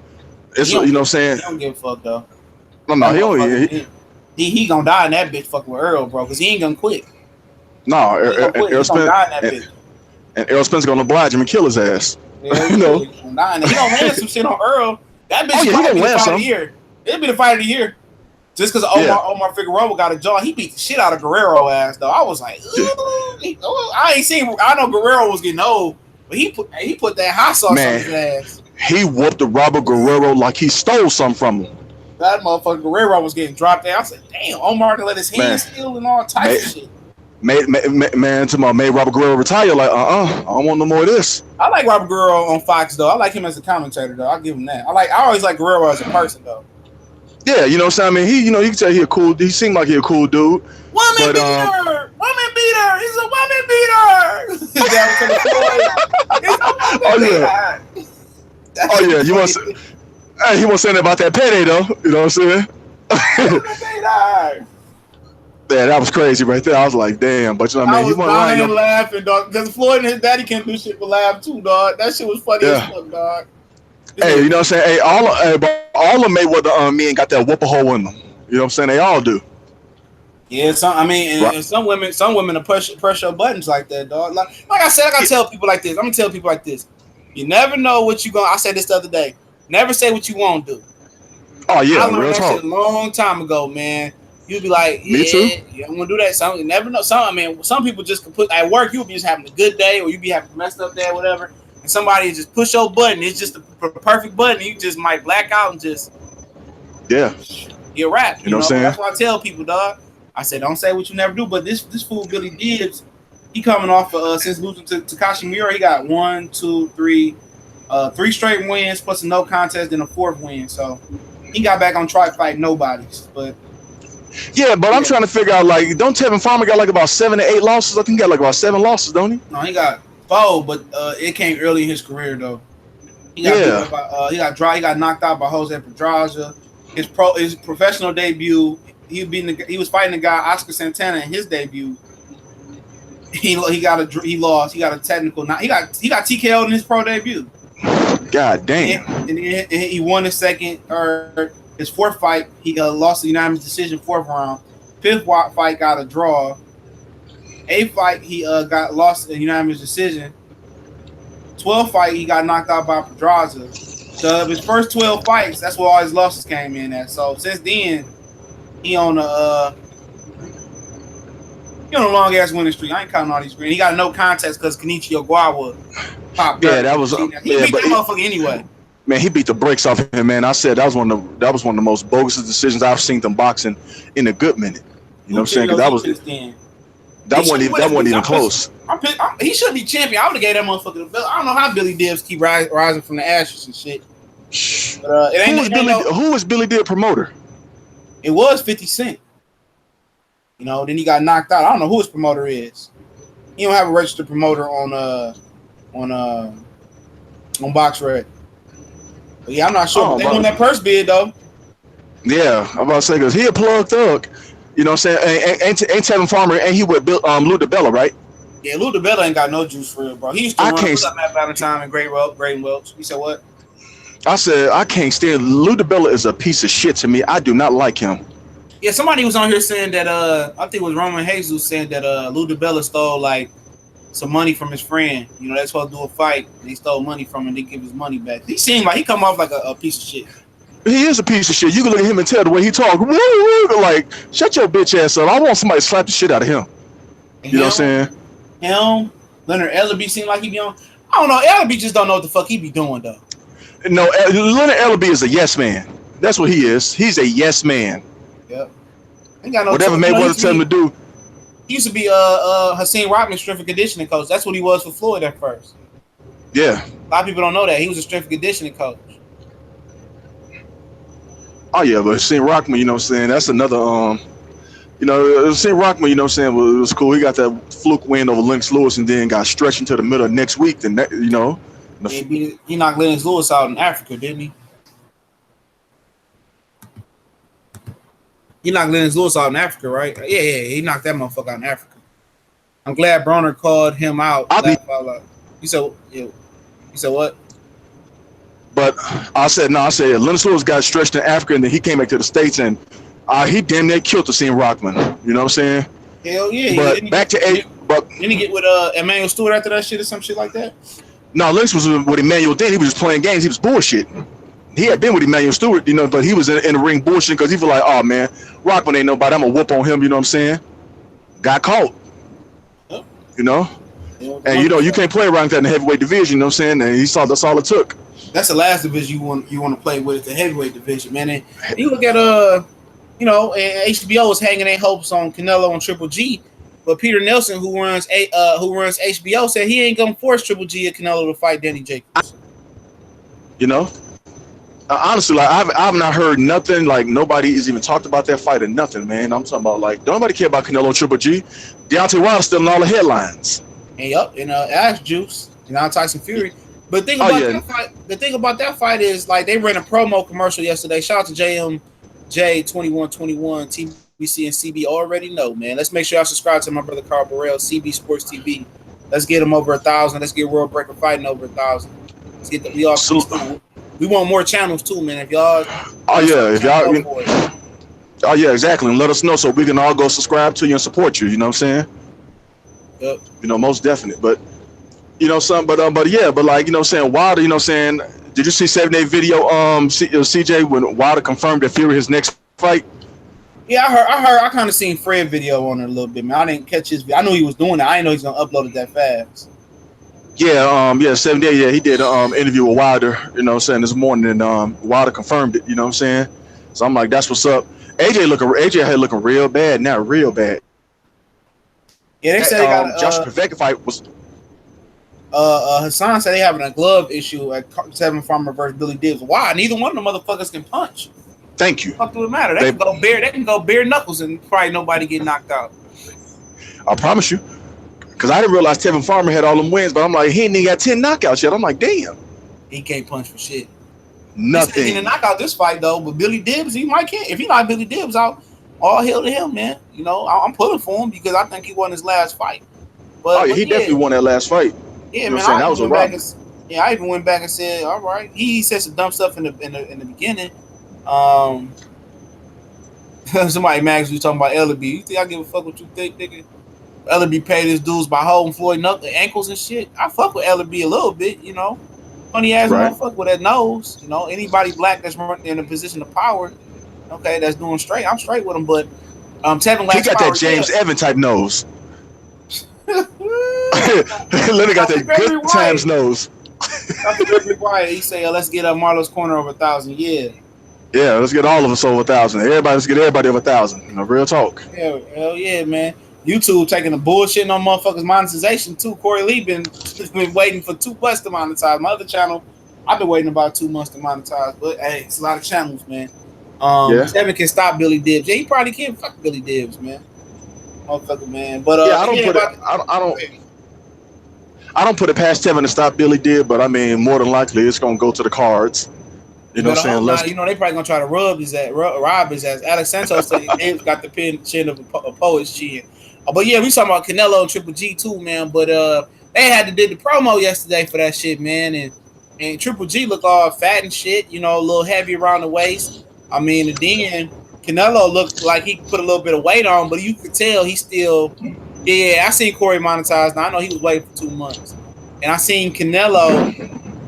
[SPEAKER 2] It's you know what I'm saying.
[SPEAKER 3] He don't give a fuck though.
[SPEAKER 2] No, he
[SPEAKER 3] gonna die in that bitch fucking with Earl, bro, because he ain't gonna quit.
[SPEAKER 2] No, Errol Spence and Errol Spence gonna oblige him and kill his ass.
[SPEAKER 3] Yeah,
[SPEAKER 2] you know,
[SPEAKER 3] he gonna land some shit on Earl. That bitch
[SPEAKER 2] he
[SPEAKER 3] might be the
[SPEAKER 2] fight
[SPEAKER 3] fight of the year. It'll be the fight of the year. Just because Omar Figueroa got a jaw, he beat the shit out of Guerrero ass though. I was like, I know Guerrero was getting old, but he put that hot sauce on his ass.
[SPEAKER 2] He whooped the Robert Guerrero like he stole something from him.
[SPEAKER 3] That motherfucker Guerrero was getting dropped there. I said, damn, Omar can let his hands steal and all types of shit.
[SPEAKER 2] Made Robert Guerrero retire. Like, I don't want no more of this.
[SPEAKER 3] I like Robert Guerrero on Fox though. I like him as a commentator though. I'll give him that. I always like Guerrero as a person though.
[SPEAKER 2] Yeah, you know what I'm saying? I mean, you can tell he seemed like he a cool dude.
[SPEAKER 3] Woman beater! He's a woman beater!
[SPEAKER 2] Oh yeah, you want to? Hey, he was saying about that payday though. You know what I'm saying? Yeah, that was crazy right there. I was like, damn. But you know what I mean?
[SPEAKER 3] He wasn't lying. Laughing, dog. Because Floyd and his daddy can't do shit but laugh too, dog. That shit was funny as fuck, dog.
[SPEAKER 2] Hey, you know what I'm saying? Hey, all of Mayweather men got that whoop a hole in them. You know what I'm saying? They all do.
[SPEAKER 3] Yeah, and some women are press your buttons like that, dog. Like I said, I gotta tell people like this. I'm gonna tell people like this. You never know what you gonna. I said this the other day. Never say what you won't do.
[SPEAKER 2] Oh yeah,
[SPEAKER 3] I learned that shit a long time ago, man. You'd be like,
[SPEAKER 2] me too.
[SPEAKER 3] You don't want to do that. You never know. Some people just can put at work. You'll be just having a good day, or you be having a messed up day, or whatever. And somebody just push your button. It's just the perfect button. You just might black out and just get wrapped. You know what I'm saying? That's why I tell people, dog. I said, don't say what you never do. But this fool Billy Gibbs, he coming off since losing to Takashi Miura, he got 3 straight wins plus a no contest and a 4th win. So he got back on track fight nobodies. But
[SPEAKER 2] I'm trying to figure out, like, don't Tevin Farmer got like about 7 to 8 losses? I think he got like about 7 losses, don't he?
[SPEAKER 3] No, he got 4, but it came early in his career though. He got knocked out by Jose Pedraza. His professional debut, he was fighting the guy Oscar Santana in his debut. He lost. He got a technical. He got TKO'd in his pro debut.
[SPEAKER 2] God damn.
[SPEAKER 3] And he won his second or his 4th fight. He lost the unanimous decision 4th round. 5th fight got a draw. 8th fight he got lost a unanimous decision. 12th fight he got knocked out by Pedraza. So his first 12 fights, that's where all his losses came in at. So since then, he on a long ass winning streak. I ain't counting all these green. He got no contest because Kenichi Ogawa popped up.
[SPEAKER 2] Yeah, that was
[SPEAKER 3] he beat that motherfucker anyway.
[SPEAKER 2] Man, he beat the brakes off him, man. I said that was one of the most bogus decisions I've seen them boxing in a good minute. You know what I'm saying? Because that wasn't even close.
[SPEAKER 3] He should be champion. I would have gave that motherfucker the belt. I don't know how Billy Gibbs keep rising from the ashes and shit. But
[SPEAKER 2] who was Billy Gibbs promoter?
[SPEAKER 3] It was 50 Cent. You know, then he got knocked out. I don't know who his promoter is. He don't have a registered promoter on BoxRec. But yeah, I'm not sure. They won that purse bid though.
[SPEAKER 2] Yeah, I'm about to say because he a plug thug. You know what I'm saying? Ain't Tevin Farmer, and he with Lou DiBella, right?
[SPEAKER 3] Yeah, Lou DiBella ain't got no juice for real, bro. He used to run with Matt Valentine and Graydon Welch. You said what?
[SPEAKER 2] I said I can't stand Lou DiBella is a piece of shit to me. I do not like him.
[SPEAKER 3] Yeah, somebody was on here saying that I think it was Roman Jesus saying that Lou DiBella stole like some money from his friend. You know, that's supposed to do a fight. And he stole money from him. They give his money back. He seemed like he come off like a piece of shit.
[SPEAKER 2] He is a piece of shit. You can look at him and tell the way he talk. Like, shut your bitch ass up. I want somebody to slap the shit out of him. You know what I'm saying?
[SPEAKER 3] Him, Leonard Ellerbe seemed like he be on. I don't know. Ellerbe just don't know what the fuck he be doing though.
[SPEAKER 2] No, Leonard Ellerbe is a yes man. That's what he is. He's a yes man.
[SPEAKER 3] Yep. No
[SPEAKER 2] whatever Mayweather tell him to do.
[SPEAKER 3] He used to be Hakeem Rockman's strength and conditioning coach. That's what he was for Floyd at first.
[SPEAKER 2] Yeah.
[SPEAKER 3] A lot of people don't know that. He was a strength and conditioning coach.
[SPEAKER 2] Oh yeah, but Hakeem Rockman, you know what I'm saying? That's another you know, Hakeem Rockman, you know what I'm saying, it was cool. He got that fluke win over Lennox Lewis and then got stretched into the middle of next week. Then you know.
[SPEAKER 3] He knocked Lennox Lewis out in Africa, didn't he? He knocked Lennox Lewis out in Africa, right? Yeah, he knocked that motherfucker out in Africa. I'm glad Broner called him out. You said what?
[SPEAKER 2] But I said Lennox Lewis got stretched in Africa and then he came back to the States and he damn near killed Hakeem Rockman. You know what I'm saying?
[SPEAKER 3] Hell yeah.
[SPEAKER 2] But back to
[SPEAKER 3] didn't he get with Emmanuel Stewart after that shit or some shit like that?
[SPEAKER 2] No, Lennox was with Emmanuel then. He was just playing games. He was bullshit. He had been with Emmanuel Stewart, you know, but he was in the ring bullshit because he was like, oh man, Rockman ain't nobody. I'm gonna whoop on him, you know what I'm saying? Got caught. Yep. You know? And you know, you can't play around that in the heavyweight division, you know what I'm saying? And that's all it took.
[SPEAKER 3] That's the last division you want to play with, the heavyweight division, man. And you look at you know, HBO is hanging their hopes on Canelo and Triple G, but Peter Nelson, who runs HBO, said he ain't gonna force Triple G and Canelo to fight Danny Jacobs.
[SPEAKER 2] You know, honestly, like I've not heard nothing. Like nobody has even talked about that fight or nothing, man. I'm talking about like don't nobody care about Canelo and Triple G. Deontay Wilder's still in all the headlines.
[SPEAKER 3] And Ash Juice, Tyson Fury. But the thing about that fight is like they ran a promo commercial yesterday. Shout out to JMJ2121 TBC and CB. Already know, man. Let's make sure y'all subscribe to my brother Carl Burrell, CB Sports TV. Let's get him over 1,000. Let's get World Breaker fighting over 1,000. Let's get we want more channels too, man. If y'all
[SPEAKER 2] exactly. And let us know so we can all go subscribe to you and support you. You know what I'm saying?
[SPEAKER 3] Yep.
[SPEAKER 2] You know, most definite. But you know, like, you know what I'm saying, Wilder, you know what I'm saying, did you see 7-day video CJ when Wilder confirmed that Fury his next fight?
[SPEAKER 3] Yeah, I kind of seen Fred video on it a little bit, man. I didn't catch his video. I knew he was doing it. I didn't know he was gonna upload it that fast.
[SPEAKER 2] Yeah, 7 Day, yeah, he did an interview with Wilder, you know what I'm saying, this morning, and Wilder confirmed it, you know what I'm saying? So I'm like, that's what's up. AJ had looking real bad now, real bad.
[SPEAKER 3] Yeah, they said they got
[SPEAKER 2] Josh Pavecka fight was
[SPEAKER 3] Hassan said they having a glove issue at Tevin Farmer versus Billy Dibbs. Why? Neither one of them motherfuckers can punch.
[SPEAKER 2] Thank you.
[SPEAKER 3] What the fuck do it matter? They can go bare knuckles and probably nobody get knocked out.
[SPEAKER 2] I promise you. Because I didn't realize Tevin Farmer had all them wins, but I'm like, he ain't even got 10 knockouts yet. I'm like, damn.
[SPEAKER 3] He can't punch for shit.
[SPEAKER 2] Nothing.
[SPEAKER 3] He didn't knock out this fight though, but Billy Dibbs, he might can't. If he knocked Billy Dibbs out, all hail to him, man. You know, I'm pulling for him because I think he won his last fight. But
[SPEAKER 2] he definitely won that last fight.
[SPEAKER 3] Yeah,
[SPEAKER 2] you know
[SPEAKER 3] man.
[SPEAKER 2] that was a robbery.
[SPEAKER 3] I even went back and said, all right. He said some dumb stuff in the beginning. Somebody Max was talking about Ellerbe. You think I give a fuck what you think, nigga? Ellerbe paid his dues by holding Floyd ankles and shit. I fuck with Ellerbe a little bit, you know. Funny ass motherfucker with that nose. You know, anybody black that's in a position of power, okay, that's doing straight. I'm straight with him, but Tevin
[SPEAKER 2] he got that James Evans type nose. Lenny got that good times nose.
[SPEAKER 3] Dr. Gregory Wyatt, he say, let's get Marlo's corner over 1,000.
[SPEAKER 2] Yeah, let's get all of us over 1,000. Let's get everybody over 1,000. You know, real talk.
[SPEAKER 3] Hell yeah, man. YouTube taking the bullshit on motherfuckers monetization too. Corey Lee been waiting for 2 months to monetize. My other channel, I've been waiting about 2 months to monetize. But hey, it's a lot of channels, man. Tevin can stop Billy Dibbs. Yeah, he probably can fuck Billy Dibbs, man. Motherfucker, man. But
[SPEAKER 2] I don't put it past Tevin to stop Billy Dibbs, but I mean, more than likely, it's gonna go to the cards. You know what I'm saying?
[SPEAKER 3] You know, they probably gonna try to rob his ass. Alex Santos said Dibbs got the chin of a poet's chin. But yeah, we talking about Canelo and Triple G too, man. But they had to do the promo yesterday for that shit, man. And Triple G looked all fat and shit, you know, a little heavy around the waist. I mean, and then Canelo looked like he put a little bit of weight on, but you could tell he still Yeah, I seen Corey monetized. Now I know he was waiting for 2 months, and I seen Canelo.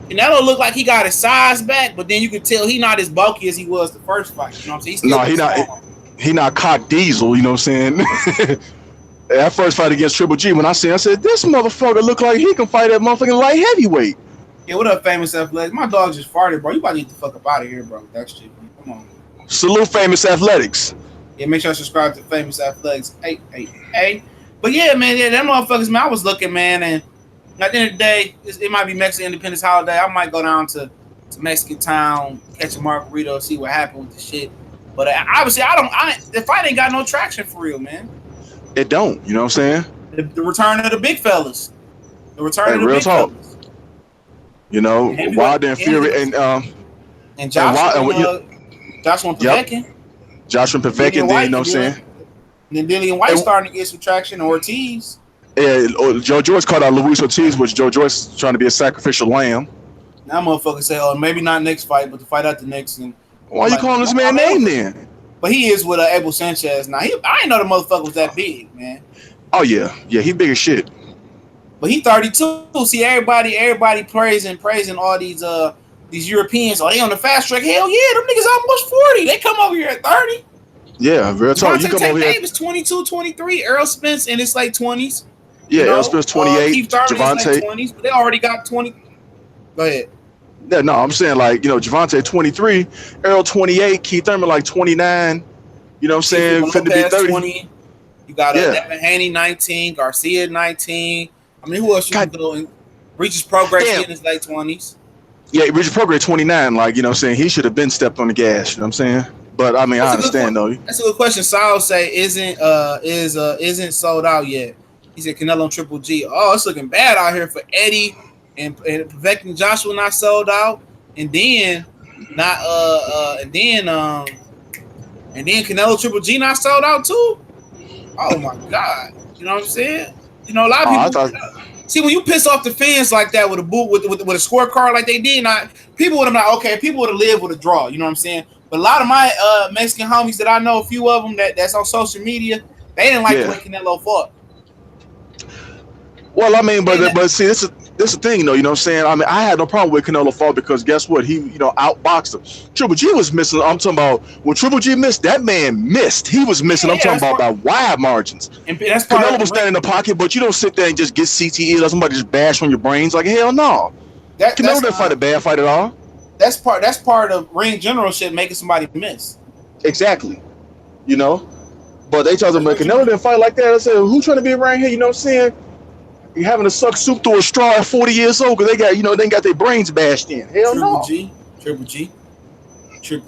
[SPEAKER 3] Canelo looked like he got his size back, but then you could tell he not as bulky as he was the first fight. You know what I'm saying? He still
[SPEAKER 2] No,
[SPEAKER 3] strong.
[SPEAKER 2] he not cock diesel. You know what I'm saying? That first fight against Triple G, when I said this motherfucker look like he can fight at motherfucking light heavyweight.
[SPEAKER 3] Yeah, what up, Famous Athletics? My dog just farted, bro. You about to get the fuck up out of here, bro. That shit, man. Come on.
[SPEAKER 2] Salute Famous Athletics.
[SPEAKER 3] Yeah, make sure you subscribe to Famous Athletics. Hey. But yeah, man, yeah, them motherfuckers, man, I was looking, man, and at the end of the day, it might be Mexican Independence Holiday. I might go down to Mexican Town, catch a margarita, see what happened with the shit. But obviously, the fight ain't got no traction for real, man.
[SPEAKER 2] It don't, you know what I'm saying?
[SPEAKER 3] The return of the big fellas. The return of the
[SPEAKER 2] real
[SPEAKER 3] big
[SPEAKER 2] talk.
[SPEAKER 3] fellas.
[SPEAKER 2] You know, Wilder and Fury and
[SPEAKER 3] Joshua Povetkin.
[SPEAKER 2] Joshua Povetkin, then, you know what I'm saying?
[SPEAKER 3] And then Dillian White starting to get some traction. Ortiz.
[SPEAKER 2] Yeah, Joe Joyce called out Luis Ortiz, which Joe Joyce trying to be a sacrificial lamb.
[SPEAKER 3] Now motherfucker say, oh, maybe not next fight, but the fight after next. And
[SPEAKER 2] why you calling this man name then?
[SPEAKER 3] But he is with Abel Sanchez now. I didn't know the motherfucker was that big, man.
[SPEAKER 2] Oh yeah, he big as shit.
[SPEAKER 3] But he 32. See everybody praising all these Europeans. Oh, they on the fast track. Hell yeah, them niggas almost 40. They come over here at 30.
[SPEAKER 2] Yeah, real talk. You come over here.
[SPEAKER 3] Davis 22, 23. Earl Spence in his late 20s.
[SPEAKER 2] Yeah, Earl Spence 28.
[SPEAKER 3] Keith Thurman
[SPEAKER 2] Javante
[SPEAKER 3] late 20s, but they already got 20. Go ahead.
[SPEAKER 2] Yeah, no, I'm saying like, you know, Javante 23, Earl 28, Keith Thurman like 29. You know what I'm saying? Finna be 30.
[SPEAKER 3] 20. You got Devin Haney 19, Garcia 19. I mean, who else you can go in? Regis Progress in his late 20s.
[SPEAKER 2] Yeah, Regis Progress 29. Like, you know what I'm saying? He should have been stepped on the gas. You know what I'm saying? But I mean, I understand though.
[SPEAKER 3] That's a good question. Sal say isn't sold out yet. He said Canelo and Triple G. Oh, it's looking bad out here for Eddie and Povetkin Joshua not sold out, and then Canelo Triple G not sold out too. Oh my god, you know what I'm saying? You know, a lot of people. See, when you piss off the fans like that with a with a scorecard like they did, people would have not okay. People would have lived with a draw. You know what I'm saying? But a lot of my Mexican homies that I know, a few of them that's on social media, they didn't like the way Canelo fought.
[SPEAKER 2] Well, I mean, but see, this is the thing, though. You know what I'm saying? I mean, I had no problem with Canelo fall because guess what? He, outboxed him. Triple G was missing. I'm talking about when Triple G missed, that man missed. He was missing. I'm talking about by wide margins.
[SPEAKER 3] And that's
[SPEAKER 2] Canelo was standing in the pocket, but you don't sit there and just get CTE or somebody just bash on your brains. Like, hell no. Canelo didn't fight a bad fight at all.
[SPEAKER 3] That's part of ring general shit, making somebody miss.
[SPEAKER 2] Exactly. You know? But they told him, Canelo didn't fight like that. I said, who trying to be around here? You know what I'm saying? You having to suck soup through a straw at 40 years old because they got their brains bashed in. Hell no.
[SPEAKER 3] Triple G.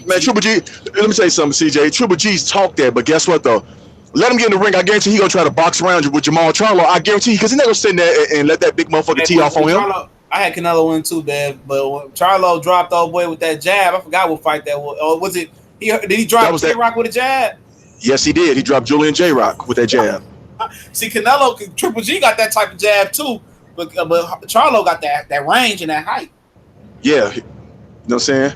[SPEAKER 2] Man, Triple G, let me tell you something, CJ. Triple G's talk that, but guess what though? Let him get in the ring. I guarantee he gonna try to box around you with Jamal Charlo. I guarantee because he never sit there and let that big motherfucker tee off on him.
[SPEAKER 3] I had Canelo win too, Dev, but when Charlo dropped old boy with that jab, I forgot what fight that was. Or was it? Did he drop J-Rock with a jab?
[SPEAKER 2] Yes, he did. He dropped Julian J-Rock with that jab.
[SPEAKER 3] See, Triple G got that type of jab too, but Charlo got that range and that height.
[SPEAKER 2] Yeah, you know what I'm saying?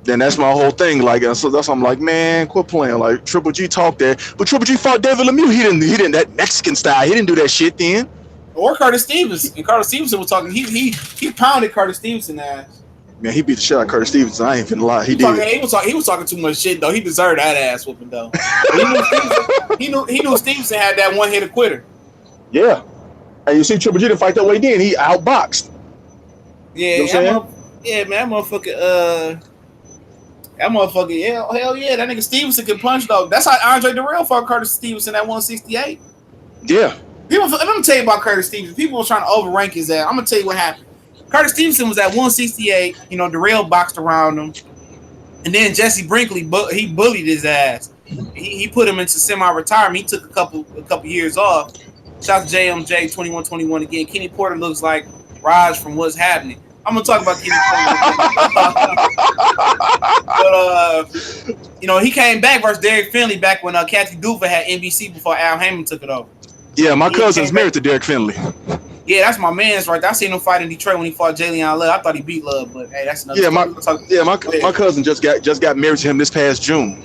[SPEAKER 2] Then that's my whole thing. Like, so that's I'm like, man, quit playing. Like Triple G talked that, but Triple G fought David Lemieux. He didn't that Mexican style. He didn't do that shit then.
[SPEAKER 3] Or Curtis Stevenson. And Curtis Stevenson was talking. He pounded Curtis Stevenson ass.
[SPEAKER 2] Man, he beat the shit out of Curtis Stevenson. I ain't finna lie. He
[SPEAKER 3] was talking too much shit though. He deserved that ass whooping though. he knew Stevenson had that one hitter quitter.
[SPEAKER 2] Yeah, and you see Triple G didn't fight that way then. He outboxed.
[SPEAKER 3] Yeah,
[SPEAKER 2] you know
[SPEAKER 3] man, that motherfucker. Yeah, hell yeah, that nigga Stevenson can punch though. That's how Andre Dirrell fought Curtis Stevenson at 168.
[SPEAKER 2] Yeah.
[SPEAKER 3] Let me tell you about Curtis Stevenson. People were trying to overrank his ass. I'm gonna tell you what happened. Curtis Stevenson was at 168. You know, Dirrell boxed around him, and then Jesse Brinkley he bullied his ass. He put him into semi-retirement. He took a couple years off. Shout out to JMJ 2121 again. Kenny Porter looks like Raj from What's Happening. I'm gonna talk about Kenny Porter, but he came back versus Derek Finley back when Kathy Duva had NBC before Al Heyman took it over.
[SPEAKER 2] Yeah, my cousin's married to Derek Finley.
[SPEAKER 3] Yeah, that's my man's right there. I seen him fight in Detroit when he fought Jalen Love. I thought he beat Love, but hey, that's another.
[SPEAKER 2] My cousin just got married to him this past June.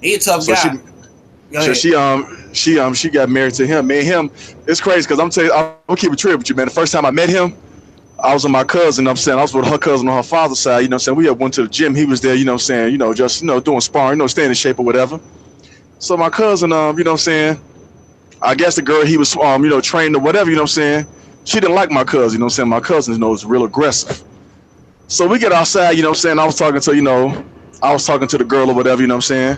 [SPEAKER 3] He a tough guy.
[SPEAKER 2] So she got married to him. Me and him, it's crazy because I'm telling you, I'll keep it real with you, man. The first time I met him, I was with my cousin, I'm saying, I was with her cousin on her father's side, you know what I'm saying? We had went to the gym, he was there, you know what I'm saying, just doing sparring, staying in shape or whatever. So my cousin, you know what I'm saying, I guess the girl he was trained or whatever, you know what I'm saying, she didn't like my cousin, you know what I'm saying? My cousin, is real aggressive. So we get outside, you know what I'm saying, I was talking to the girl or whatever, you know what I'm saying?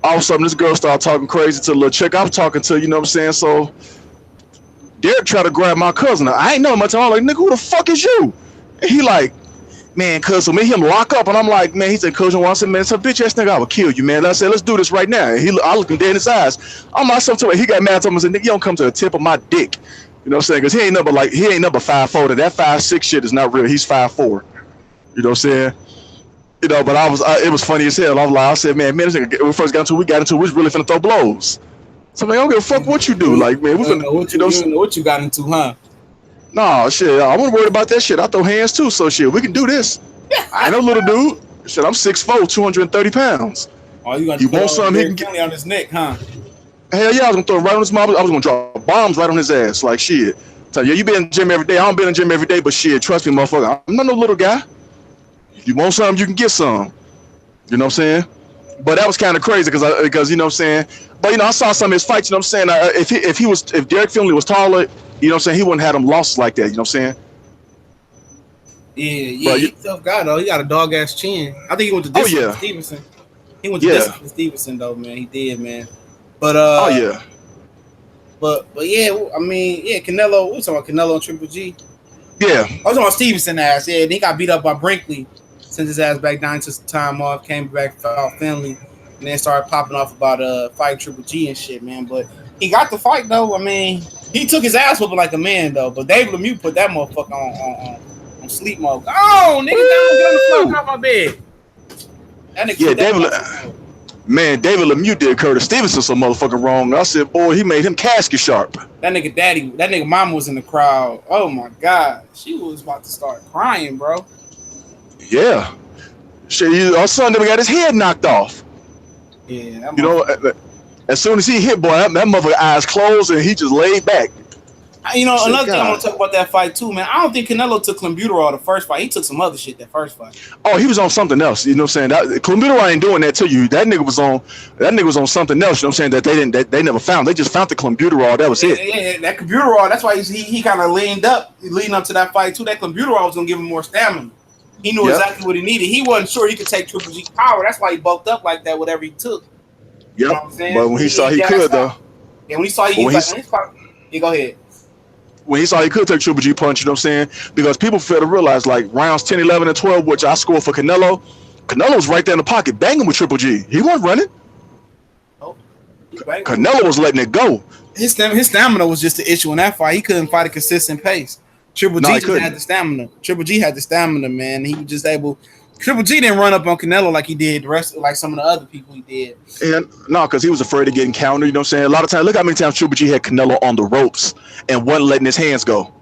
[SPEAKER 2] All of a sudden, this girl started talking crazy to the little chick I was talking to, you know what I'm saying? So Derek tried to grab my cousin. I ain't know much. I'm like, nigga, who the fuck is you? And he like, man, cuz, so me him lock up. And I'm like, man, he said, cuz, I said, man, some bitch ass nigga, I would kill you, man. And I said, let's do this right now. And I looked him dead in his eyes. I'm like, something to him. He got mad at him and said, nigga, you don't come to the tip of my dick. You know what I'm saying? Because he ain't number 5'4". That 5'6" shit is not real. He's 5'4". You know what I'm saying? But it was funny as hell. I said, man, this nigga, when we first got into it, we was really finna throw blows. So, man, I don't give a fuck what you do. Like, man, we finna,
[SPEAKER 1] you don't know what you got into, huh?
[SPEAKER 2] Nah, shit, I wasn't worried about that shit. I throw hands too, so shit, we can do this. I ain't no little dude. Shit, I'm 6'4", 230 pounds.
[SPEAKER 1] Oh, you
[SPEAKER 2] want something he can
[SPEAKER 1] get on his neck, huh?
[SPEAKER 2] Hell yeah, I was gonna throw it right on his mouth. I was gonna drop bombs right on his ass. Like, shit. So, yeah, you been in the gym every day. I don't been in the gym every day, but shit, trust me, motherfucker, I'm not no little guy. You want something, you can get some. You know what I'm saying? But that was kind of crazy because you know what I'm saying. But I saw some of his fights. You know what I'm saying? If Derek Finley was taller, you know what I'm saying, he wouldn't have them losses like that. You know what I'm saying?
[SPEAKER 1] Yeah, he's a tough guy though. He got a dog ass chin. I think he went to distance with Stevenson. He went to distance with Stevenson though, man. He did, man. But But yeah, I mean, yeah, Canelo. We talking about Canelo and Triple G.
[SPEAKER 2] Yeah,
[SPEAKER 1] I was talking about Stevenson ass. Yeah, and he got beat up by Brinkley. Sent his ass back down, took some time off, came back for Finley, and then started popping off about fight Triple G and shit, man. But he got the fight though. I mean, he took his ass whooping like a man though. But David Lemieux put that motherfucker on sleep mode. Oh, nigga, down, get on the floor, off my bed. That nigga.
[SPEAKER 2] Yeah, David Lemieux did Curtis Stevenson so motherfucking wrong. I said, boy, he made him casket sharp.
[SPEAKER 1] That nigga mama was in the crowd. Oh my god, she was about to start crying, bro.
[SPEAKER 2] Yeah. Shit, our son never got his head knocked off.
[SPEAKER 1] Yeah.
[SPEAKER 2] As soon as he hit, boy, that motherfucker eyes closed and he just laid back.
[SPEAKER 1] Another thing I want to talk about that fight too, man. I don't think Canelo took clembuterol the first fight. He took some other shit that first fight.
[SPEAKER 2] Oh, he was on something else. You know what I'm saying? Clembuterol ain't doing that to you. That nigga was on something else. You know what I'm saying? That they never found. They just found the clembuterol. That was it.
[SPEAKER 1] Yeah, that clembuterol. That's why he kind of leading up to that fight too. That clembuterol was gonna give him more stamina. He knew exactly what he needed. He wasn't sure he could take Triple G's power. That's why he bulked up like that, whatever he took.
[SPEAKER 2] Yep. You know what I'm saying? But when he saw he could, though.
[SPEAKER 1] Yeah, when he saw he was like, yeah, go ahead.
[SPEAKER 2] When he saw he could take Triple G punch, you know what I'm saying? Because people fail to realize, like, rounds 10, 11, and 12, which I scored for Canelo was right there in the pocket, banging with Triple G. He wasn't running.
[SPEAKER 1] Oh,
[SPEAKER 2] Canelo was letting it go.
[SPEAKER 1] His stamina was just the issue in that fight. He couldn't fight a consistent pace. Triple G had the stamina. Triple G had the stamina, man. He was just able. Triple G didn't run up on Canelo like he did the rest, like some of the other people he did.
[SPEAKER 2] And no, because he was afraid of getting countered. You know what I'm saying? A lot of times, look how many times Triple G had Canelo on the ropes and wasn't letting his hands go.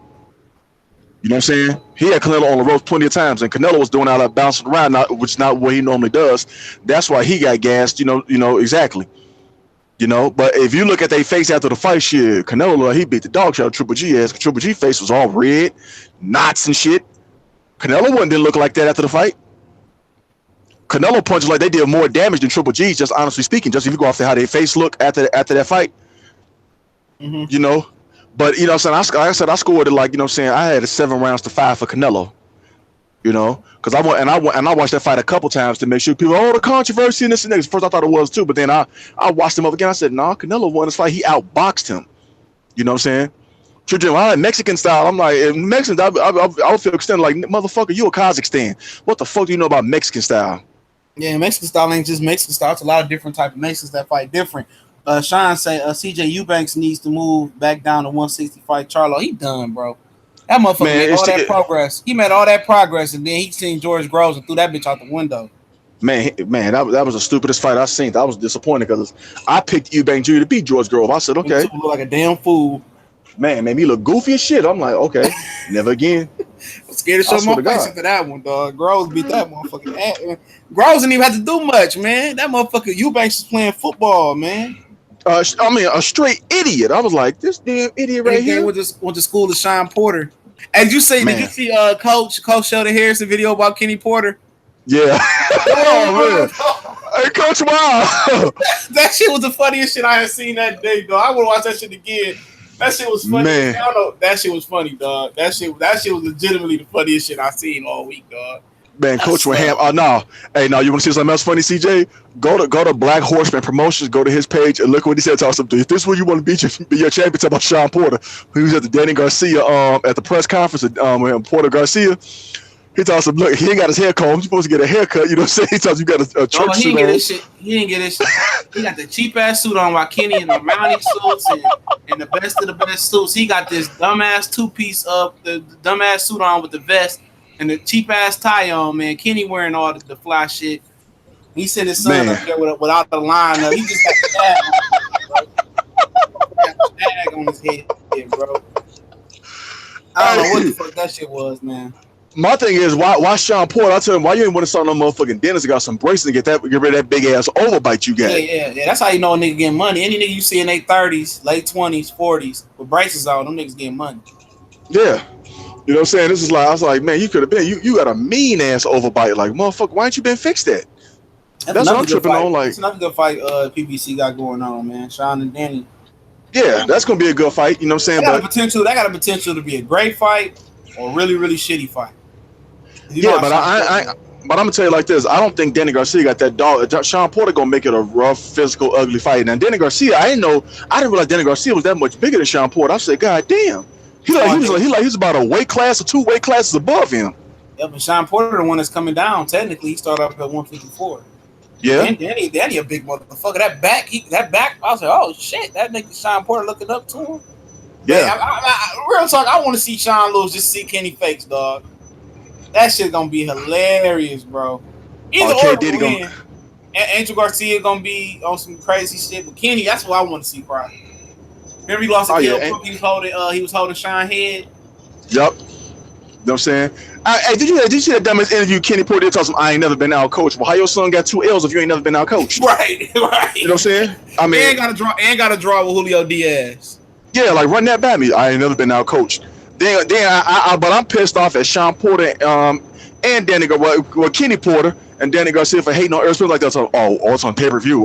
[SPEAKER 2] You know what I'm saying? He had Canelo on the ropes plenty of times, and Canelo was doing all that bouncing around, which is not what he normally does. That's why he got gassed. You know exactly. But if you look at their face after the fight, shit, Canelo, he beat the dog shit out of Triple G ass. Triple G face was all red, knots and shit. Canelo didn't look like that after the fight. Canelo punches like they did more damage than Triple G, just honestly speaking. Just if you go off how their face look after that fight, But what I'm saying, I scored it like, what I'm saying, I had a 7 rounds to 5 for Canelo. Because I watched that fight a couple times to make sure people, the controversy and this and that. First I thought it was too, but then I watched him up again. I said, nah, Canelo won this fight. He outboxed him. You know what I'm saying? I like Mexican style. I'm like, in Mexicans, I would feel extended like, motherfucker, you a Kazakhstan. What the fuck do you know about Mexican style?
[SPEAKER 1] Yeah, Mexican style ain't just Mexican style. It's a lot of different type of Mexicans that fight different. Sean say CJ Eubanks needs to move back down to 160 fight Charlo. He done, bro. That motherfucker made all that progress. He made all that progress, and then he seen George Groves and threw that bitch out the window.
[SPEAKER 2] Man, that was the stupidest fight I seen. I was disappointed because I picked Eubanks Jr. to beat George Groves. I said, okay.
[SPEAKER 1] Look like a damn fool.
[SPEAKER 2] Man, made me look goofy as shit. I'm like, okay, never again.
[SPEAKER 1] I'm scared to show my face after that one, dog. Groves beat that motherfucker. Groves didn't even have to do much, man. That motherfucker Eubanks was playing football, man.
[SPEAKER 2] I mean, a straight idiot. I was like, this damn idiot right here.
[SPEAKER 3] Went to school to Sean Porter. As you say,
[SPEAKER 2] Man.
[SPEAKER 3] did you see Coach Sheldon Harrison video about Kenny Porter?
[SPEAKER 2] Yeah. Oh man. Hey, Coach, wow.
[SPEAKER 3] That shit was the funniest shit I had seen that day, dog. I would watch that shit again. That shit was funny.
[SPEAKER 2] Man.
[SPEAKER 3] I don't know. That shit was funny, dog. That shit was legitimately the funniest shit I seen all week, dog.
[SPEAKER 2] Man, Coach went ham. Oh no. Hey, no, you want to see something else funny, CJ? Go to Black Horseman Promotions, go to his page and look what he said to us. If this is where you want to be your champion, talk about Sean Porter. He was at the Danny Garcia at the press conference with Porter Garcia. He tells him, look, he ain't got his hair combed. You're supposed to get a haircut. You know what I'm saying? He tells you got a church suit on.
[SPEAKER 3] He didn't get his shit. He got the cheap ass suit on while Kenny in the Mountie suits and the best of the best suits. He got this dumbass two-piece the dumbass suit on with the vest and the cheap ass tie on, man. Kenny wearing all the fly shit. He sent his son up there without the line up. He just got the tag on his head, bro. I don't know what the fuck that shit was, man.
[SPEAKER 2] My thing is, why Sean Porter? I tell him, why you ain't want to start no motherfucking dentist that got some braces and get rid of that big ass overbite you got.
[SPEAKER 3] Yeah. That's how you know a nigga getting money. Any nigga you see in their 30s, late 20s, 40s with braces on, them niggas getting money.
[SPEAKER 2] Yeah. You know what I'm saying? This is like, I was like, man, you could have been, you got a mean ass overbite. Like, motherfucker, why ain't you been fixed that? That's what I'm tripping on. Like,
[SPEAKER 3] it's another good fight PBC got going on, man. Sean and Danny.
[SPEAKER 2] Yeah, that's gonna be a good fight. You know what I'm saying?
[SPEAKER 3] That got a potential to be a great fight or a really, really shitty fight.
[SPEAKER 2] Yeah, but but I'm gonna tell you like this. I don't think Danny Garcia got that dog. Sean Porter gonna make it a rough, physical, ugly fight. And Danny Garcia, I didn't realize Danny Garcia was that much bigger than Sean Porter. I said, God damn, he's about a weight class or 2 weight classes above him.
[SPEAKER 3] Yeah, but Sean Porter, the one that's coming down, technically, he started off at 154.
[SPEAKER 2] Yeah,
[SPEAKER 3] and Danny a big motherfucker. That back, I was like, oh shit, that nigga Sean Porter looking up to him.
[SPEAKER 2] Yeah,
[SPEAKER 3] real talk. I want to see Sean lose, just see Kenny fakes, dog. That shit gonna be hilarious, bro. Either or win. Angel Garcia gonna be on some crazy shit, but Kenny, that's what I want to see, bro. Remember he lost a kill. He was holding Sean head.
[SPEAKER 2] Yep. You know what I'm saying? Hey, did you see that dumbest interview Kenny Porter did? Told him, I ain't never been out coached. Well, how your son got 2 L's if you ain't never been out coached?
[SPEAKER 3] Right.
[SPEAKER 2] You know what I'm saying? I mean,
[SPEAKER 3] ain't got to draw with Julio Diaz.
[SPEAKER 2] Yeah, like run that by me. I ain't never been out coached. Then but I'm pissed off at Sean Porter and Danny Kenny Porter and Danny Garcia for hating on Earth like that. It's on pay-per-view.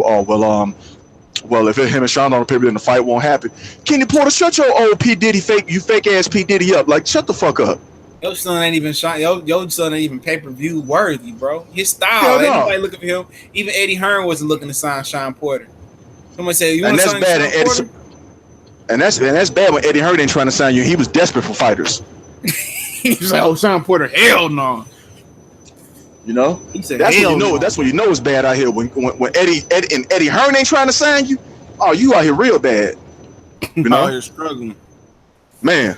[SPEAKER 2] Well, if him and Sean on the pay-per-view, then the fight won't happen. Kenny Porter, shut your old P Diddy fake ass P Diddy up. Like, shut the fuck up.
[SPEAKER 3] Your son ain't even your son ain't even pay-per-view worthy, bro. His style, ain't nobody looking for him. Even Eddie Hearn wasn't looking to sign Sean Porter. Somebody said, "You want to sign Sean Porter?"
[SPEAKER 2] And that's bad when Eddie Hearn ain't trying to sign you. He was desperate for fighters.
[SPEAKER 3] He was like, "Oh, Sean Porter, hell no."
[SPEAKER 2] You know,
[SPEAKER 3] he said,
[SPEAKER 2] "That's
[SPEAKER 3] hell
[SPEAKER 2] when you know.
[SPEAKER 3] No.
[SPEAKER 2] That's when you know it's bad out here. When Eddie Hearn ain't trying to sign you. Oh, you out here real bad. You know,
[SPEAKER 3] out here struggling,
[SPEAKER 2] man."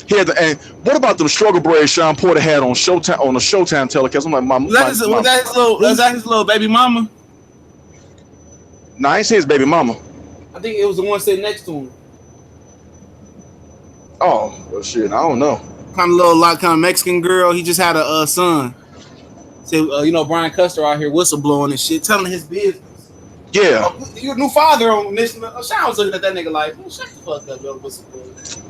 [SPEAKER 2] And what about the struggle braids Sean Porter had on Showtime on the Showtime telecast? I'm like,
[SPEAKER 3] was that his little baby mama?
[SPEAKER 2] Nah, I ain't say his baby mama.
[SPEAKER 3] I think it was the one sitting next to him.
[SPEAKER 2] Oh, well, shit, I don't know.
[SPEAKER 3] Kind of Mexican girl. He just had a son. So, Brian Custer out here whistleblowing and shit, telling his business.
[SPEAKER 2] Yeah.
[SPEAKER 3] You're a new father on this. Sean was looking at that nigga like, shut the fuck up, yo, whistleblower.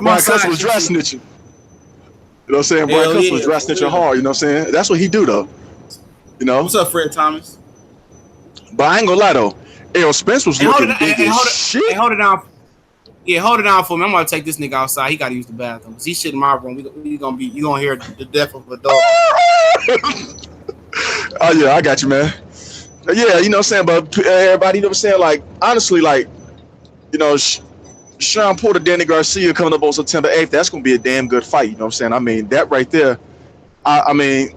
[SPEAKER 2] Brian Custer was dry snitching. You know what I'm saying? Brian Custer was dry snitching hard. You know what I'm saying? That's what he do, though. You know?
[SPEAKER 3] What's up, Fred Thomas?
[SPEAKER 2] But I ain't gonna lie, though. Errol Spence was looking big as shit.
[SPEAKER 3] Hey, hold it down. Yeah, hold it down for me. I'm gonna take this nigga outside. He gotta use the bathroom. He shit in my room. You gonna hear the death of a dog.
[SPEAKER 2] Oh yeah, I got you, man. Yeah, you know what I'm saying? But everybody, you know what I'm saying? Like, honestly, like, Sean Porter, Danny Garcia coming up on September 8th, that's going to be a damn good fight. You know what I'm saying? I mean, that right there, I mean,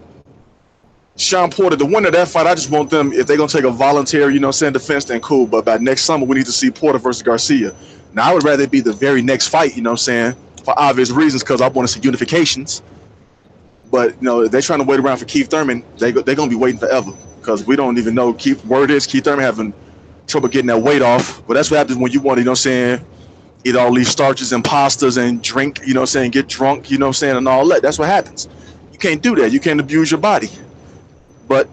[SPEAKER 2] Sean Porter, the winner of that fight, I just want them, if they're going to take a voluntary, defense, then cool. But by next summer, we need to see Porter versus Garcia. Now, I would rather it be the very next fight, you know what I'm saying? For obvious reasons, because I want to see unifications. But, if they're trying to wait around for Keith Thurman, they're going to be waiting forever. Because we don't even know. Keith Thurman having trouble getting that weight off. But that's what happens when you want, you know what I'm saying, eat all these starches and pastas and drink, you know what I'm saying, get drunk, you know what I'm saying, and all that. That's what happens. You can't do that. You can't abuse your body. But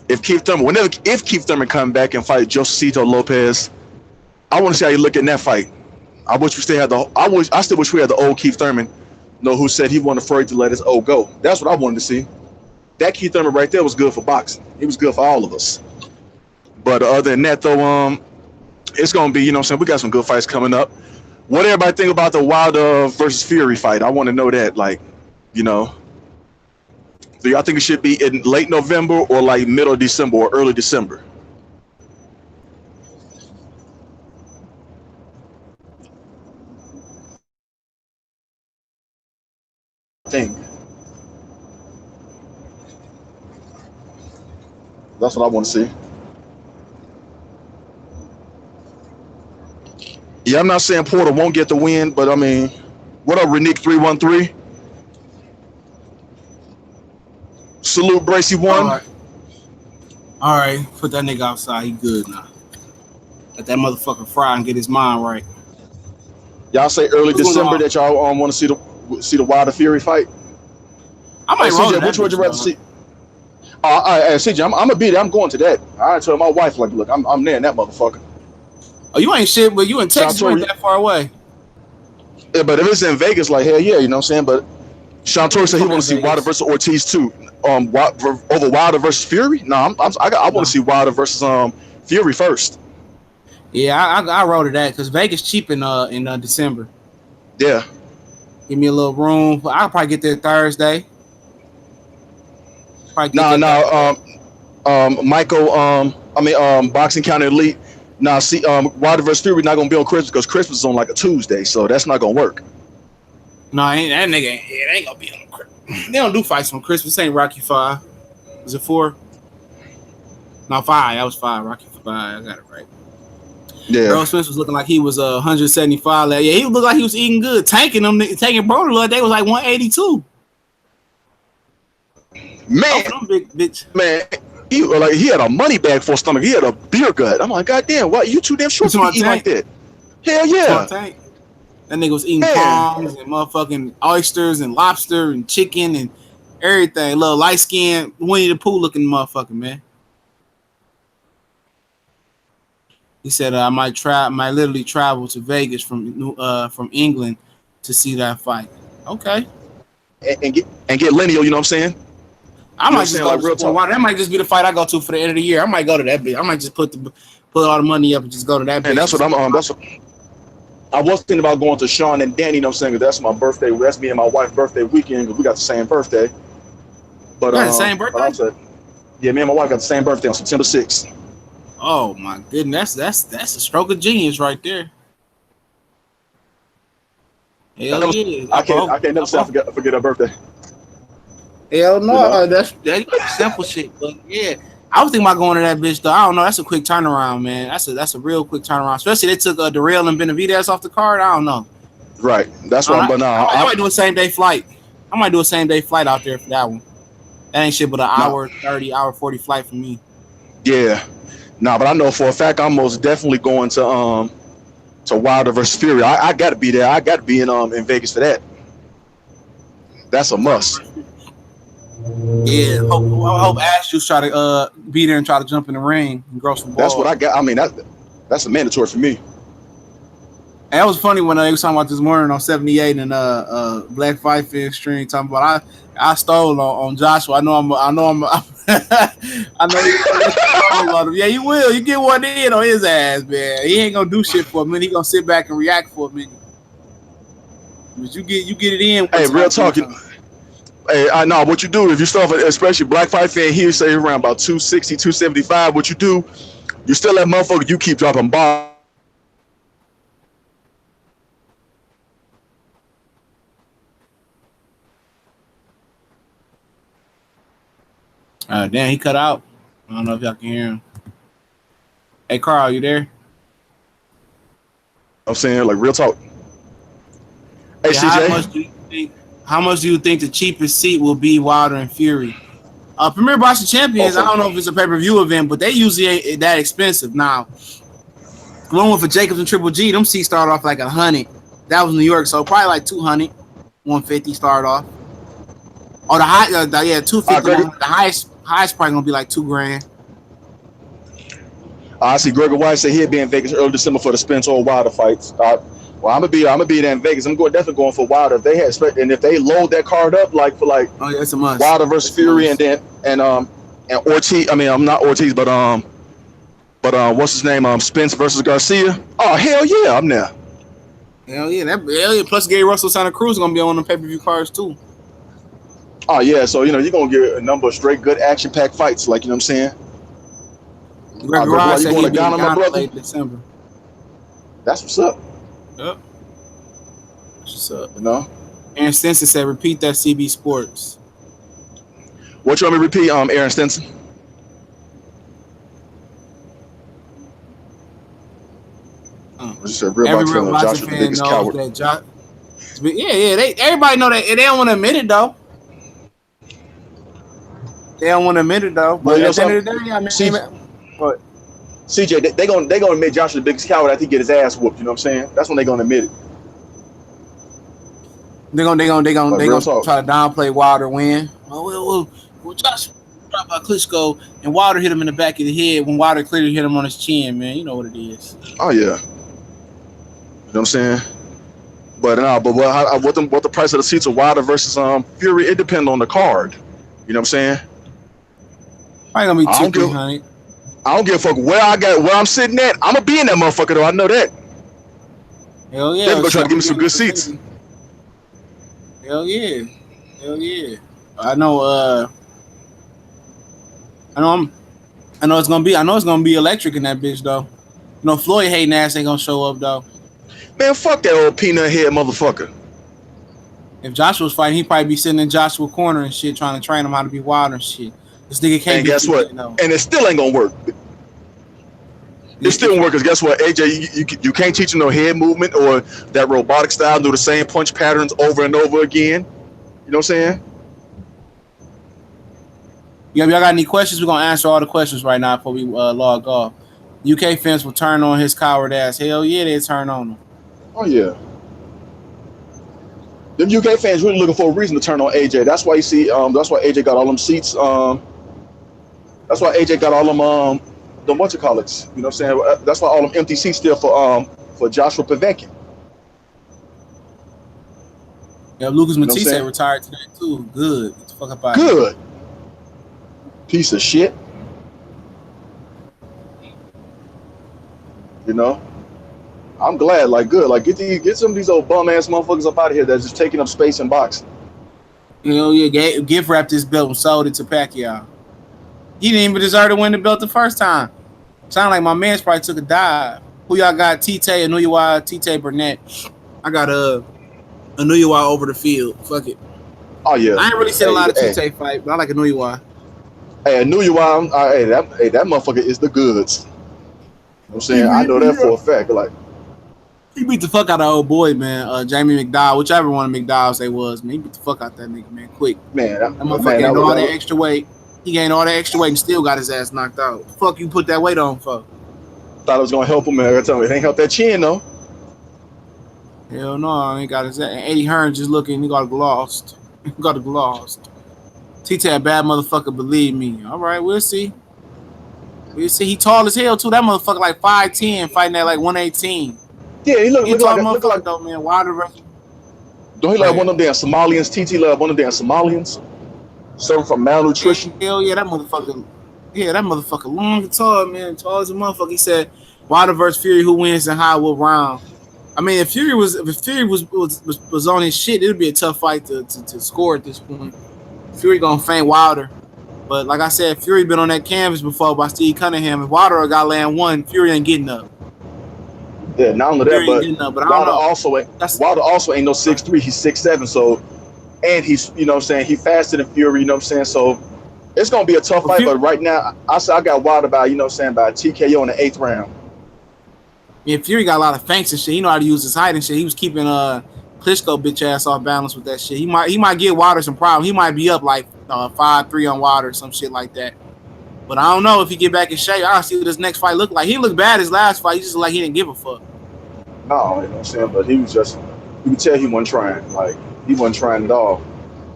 [SPEAKER 2] if Keith Thurman come back and fight Josecito Lopez, I want to see how you look in that fight. I still wish we had the old Keith Thurman, who said he wasn't afraid to let his old go. That's what I wanted to see. That Keith Thurman right there was good for boxing. He was good for all of us. But other than that, though, it's gonna be, we got some good fights coming up. What everybody think about the Wilder versus Fury fight? I want to know that. Do y'all think it should be in late November or like middle of December or early December? I think that's what I want to see. Yeah, I'm not saying Porter won't get the win, but I mean, what up, Renick 313? Salute Bracy 1.
[SPEAKER 1] All right, put that nigga outside. He good now. Let that motherfucker fry and get his mind right.
[SPEAKER 2] Y'all say early December that y'all want to see the Wilder Fury fight.
[SPEAKER 1] I might roll that.
[SPEAKER 2] Which would you rather see? CJ, I'm gonna be there. I'm going to that. I told my wife, like, look, I'm there in that motherfucker.
[SPEAKER 1] Oh, you ain't shit, but you in Texas, you ain't that far away.
[SPEAKER 2] Yeah, but if it's in Vegas, like, hell yeah, you know what I'm saying? But Sean Torrey said he want to see Wilder versus Ortiz too. Over Wilder versus Fury? No, I want to see Wilder versus Fury first.
[SPEAKER 1] Yeah, I wrote it that because Vegas cheap in December.
[SPEAKER 2] Yeah.
[SPEAKER 1] Give me a little room. I'll probably get there Thursday.
[SPEAKER 2] Michael, Boxing County Elite. Now, see, Wilder versus Fury not gonna be on Christmas because Christmas is on like a Tuesday, so that's not gonna work.
[SPEAKER 1] No, that nigga, it ain't gonna be on Christmas. They don't do fights on Christmas. This ain't Rocky 5. Was it 4? No, 5. That was 5. Rocky 5. I got it right.
[SPEAKER 2] Yeah.
[SPEAKER 1] Earl Smith was looking like he was 175. Yeah, he looked like he was eating good, tanking Broner Lord. They was like 182.
[SPEAKER 2] Man,
[SPEAKER 1] big bitch.
[SPEAKER 2] Man. He had a money bag for a stomach. He had a beer gut. I'm like, God damn, what? You too damn short to eat like that. Hell yeah.
[SPEAKER 1] That nigga was eating prawns and motherfucking oysters and lobster and chicken and everything. Little light skinned Winnie the Pooh looking motherfucker, man. He said I might literally travel to Vegas from England to see that fight. Okay.
[SPEAKER 2] And get lineal, you know what I'm saying?
[SPEAKER 1] I might just go to Wilder. That might just be the fight I go to for the end of the year. I might go to that bitch. I might just put all the money up and just go to that bitch.
[SPEAKER 2] And that's what I was thinking about going to Sean and Danny, you know what I'm saying? Because that's my birthday. That's me and my wife's birthday weekend because we got the same birthday. But
[SPEAKER 1] the same birthday?
[SPEAKER 2] Yeah, me and my wife got the same birthday on September 6th.
[SPEAKER 1] Oh my goodness, that's a stroke of genius right there. Hell yeah!
[SPEAKER 2] I can't never say I forget her birthday.
[SPEAKER 1] Hell no, that's simple shit. But yeah, I was thinking about going to that bitch though. I don't know. That's a quick turnaround, man. That's a real quick turnaround. Especially they took Darrell and Benavidez off the card. I don't know.
[SPEAKER 2] Right. That's what I'm. But now
[SPEAKER 1] I might do a same day flight. I might do a same day flight out there for that one. That ain't shit but an hour 30, hour 40 flight for me.
[SPEAKER 2] Yeah. But I know for a fact I'm most definitely going to Wilder versus Fury. I got to be there. I got to be in Vegas for that. That's a must.
[SPEAKER 1] Yeah, I hope Ash just try to be there and try to jump in the ring and grow some balls.
[SPEAKER 2] That's what I got. I mean, that's a mandatory for me.
[SPEAKER 1] And that was funny when I was talking about this morning on 78 and Black Fight Fan stream talking about I stole on Joshua. I know I'm I know him. Yeah, you will. You get one in on his ass, man. He ain't gonna do shit for a minute. He gonna sit back and react for a minute. But you get it in.
[SPEAKER 2] Hey, real talking. Hey, I know what you do if you start, especially Black Fight Fan here, say around about 260, 275. What you do, you still that motherfucker. You keep dropping bombs.
[SPEAKER 1] Damn, he cut out. I don't know if y'all can hear him. Hey, Carl, you there?
[SPEAKER 2] I'm saying, like, real talk. Hey, CJ.
[SPEAKER 1] How much do you think the cheapest seat will be Wilder and Fury? Premier Boxing Champions, I don't know if it's a pay-per-view event, but they usually ain't that expensive. Now, one for Jacobs and Triple G, them seats start off like 100. That was New York, so probably like 200, 150 start off. Oh, 250. The highest price gonna be like $2,000.
[SPEAKER 2] I see Gregor White say he'll be in Vegas early December for the Spence or Wilder fights. Well, I'm gonna be there in Vegas. I'm definitely going for Wilder. If they had, and if they load that card up
[SPEAKER 1] oh yeah, it's a must.
[SPEAKER 2] Wilder versus Fury, and Ortiz. I mean, I'm not Ortiz, but what's his name? Spence versus Garcia. Oh hell yeah, I'm there.
[SPEAKER 1] Hell yeah, plus Gary Russell, Santa Cruz is gonna be on the pay-per-view cards too.
[SPEAKER 2] Oh yeah, so you're gonna get a number of straight good action-packed fights, like you know what I'm saying.
[SPEAKER 1] Greg Ross said he'd be in Ghana late December.
[SPEAKER 2] That's what's up.
[SPEAKER 1] Yep. That's what's up.
[SPEAKER 2] You know.
[SPEAKER 1] Aaron Stinson said, "Repeat that, CB Sports."
[SPEAKER 2] What you want me to repeat? Aaron Stinson.
[SPEAKER 1] Every real Boxing fan knows that Josh. Everybody know that. They don't want to admit it though. They don't want to admit it though. But at the end of the day, I mean,
[SPEAKER 2] but CJ, they gonna admit Josh is the biggest coward after he get his ass whooped. You know what I'm saying? That's when they gonna admit it.
[SPEAKER 1] They gonna try to downplay Wilder win. Well, Josh dropped by Klitschko and Wilder hit him in the back of the head when Wilder clearly hit him on his chin. Man, you know what it is.
[SPEAKER 2] Oh yeah. You know what I'm saying? But what the price of the seats of Wilder versus Fury? It depends on the card. You know what I'm saying?
[SPEAKER 1] Probably gonna be 200.
[SPEAKER 2] I don't give a fuck where I'm sitting at. I'm gonna be in that motherfucker though. I know that.
[SPEAKER 1] Hell yeah.
[SPEAKER 2] They're gonna try to give me some good seats.
[SPEAKER 1] Hell yeah. I know it's gonna be electric in that bitch though. You know, Floyd hating ass ain't gonna show up though.
[SPEAKER 2] Man, fuck that old peanut head motherfucker.
[SPEAKER 1] If Joshua was fighting, he'd probably be sitting in Joshua's corner and shit, trying to train him how to be wild and shit. This nigga can't.
[SPEAKER 2] And guess what? And it still ain't gonna work. It still won't work because guess what, AJ, you can't teach him no head movement or that robotic style, do the same punch patterns over and over again. You know what I'm saying?
[SPEAKER 1] Yeah, y'all got any questions? We're gonna answer all the questions right now before we log off. UK fans will turn on his coward ass. Hell yeah, they turn on him.
[SPEAKER 2] Oh yeah. Them UK fans really looking for a reason to turn on AJ. That's why you see, that's why AJ got all them seats. That's why AJ got all them whatchamacallits. You know what I'm saying? That's why all them empty seats still for Joshua Povetkin.
[SPEAKER 1] Yeah, Lucas Matisse retired today too. Good. Get the fuck up out
[SPEAKER 2] Good. Here. Piece of shit. You know? I'm glad, get some of these old bum ass motherfuckers up out of here that's just taking up space in boxing.
[SPEAKER 1] Hell yeah, gift wrapped this belt and sold it to Pacquiao. He didn't even deserve to win the belt the first time. Sound like my man's probably took a dive. Who y'all got? Tite Anuyiwa, Tite Burnett. I got Anuyiwa over the field. Fuck it.
[SPEAKER 2] Oh yeah.
[SPEAKER 1] I ain't really seen a lot of Tite fight, but I like Anuyiwa.
[SPEAKER 2] Hey, Anuyiwa, that motherfucker is the goods. You know what I'm saying? I know that for a fact. Like,
[SPEAKER 1] he beat the fuck out of old boy, man. Jamie McDowell, whichever one of McDowell's they was, man. He beat the fuck out that nigga, man, quick.
[SPEAKER 2] Man,
[SPEAKER 1] that motherfucker gained all that extra weight. He gained all that extra weight and still got his ass knocked out. The fuck you put that weight on for?
[SPEAKER 2] Thought it was gonna help him, man. I tell me, it ain't help that chin though.
[SPEAKER 1] Hell no, I ain't got his ass. And Eddie Hearn just looking, he got glossed. Tite a bad motherfucker, believe me. All right, we'll see. He tall as hell too. That motherfucker like 5'10", fighting at like 118.
[SPEAKER 2] Yeah, he look
[SPEAKER 1] like though, man. Wilder versus.
[SPEAKER 2] Don't he like one of them damn Somalians? TT love one of them damn Somalians. Suffering from malnutrition.
[SPEAKER 1] Hell yeah, that motherfucker. Yeah, that motherfucker long and tall, man. Tall as a motherfucker. He said Wilder versus Fury, who wins and how, what round. I mean, if Fury was on his shit, it would be a tough fight to score at this point. Fury gonna feint Wilder. But like I said, Fury been on that canvas before by Steve Cunningham. If Wilder got land one, Fury ain't getting up.
[SPEAKER 2] Yeah, not only that, but Wilder also ain't no 6'3", he's 6'7", so, and he's, you know what I'm saying, he faster than Fury, you know what I'm saying, so it's gonna be a tough fight, but right now, I got Wilder by, you know what I'm saying, by TKO in the 8th round.
[SPEAKER 1] Yeah, Fury got a lot of feints and shit. He know how to use his height and shit. He was keeping Klitschko bitch ass off balance with that shit. He might give Wilder some problem. He might be up like 5-3 on Wilder or some shit like that. But I don't know if he get back in shape. I'll see what this next fight look like. He looked bad his last fight. He just like he didn't give a fuck.
[SPEAKER 2] No, you know what I'm saying? But he was just, you could tell he wasn't trying. Like, he wasn't trying at all.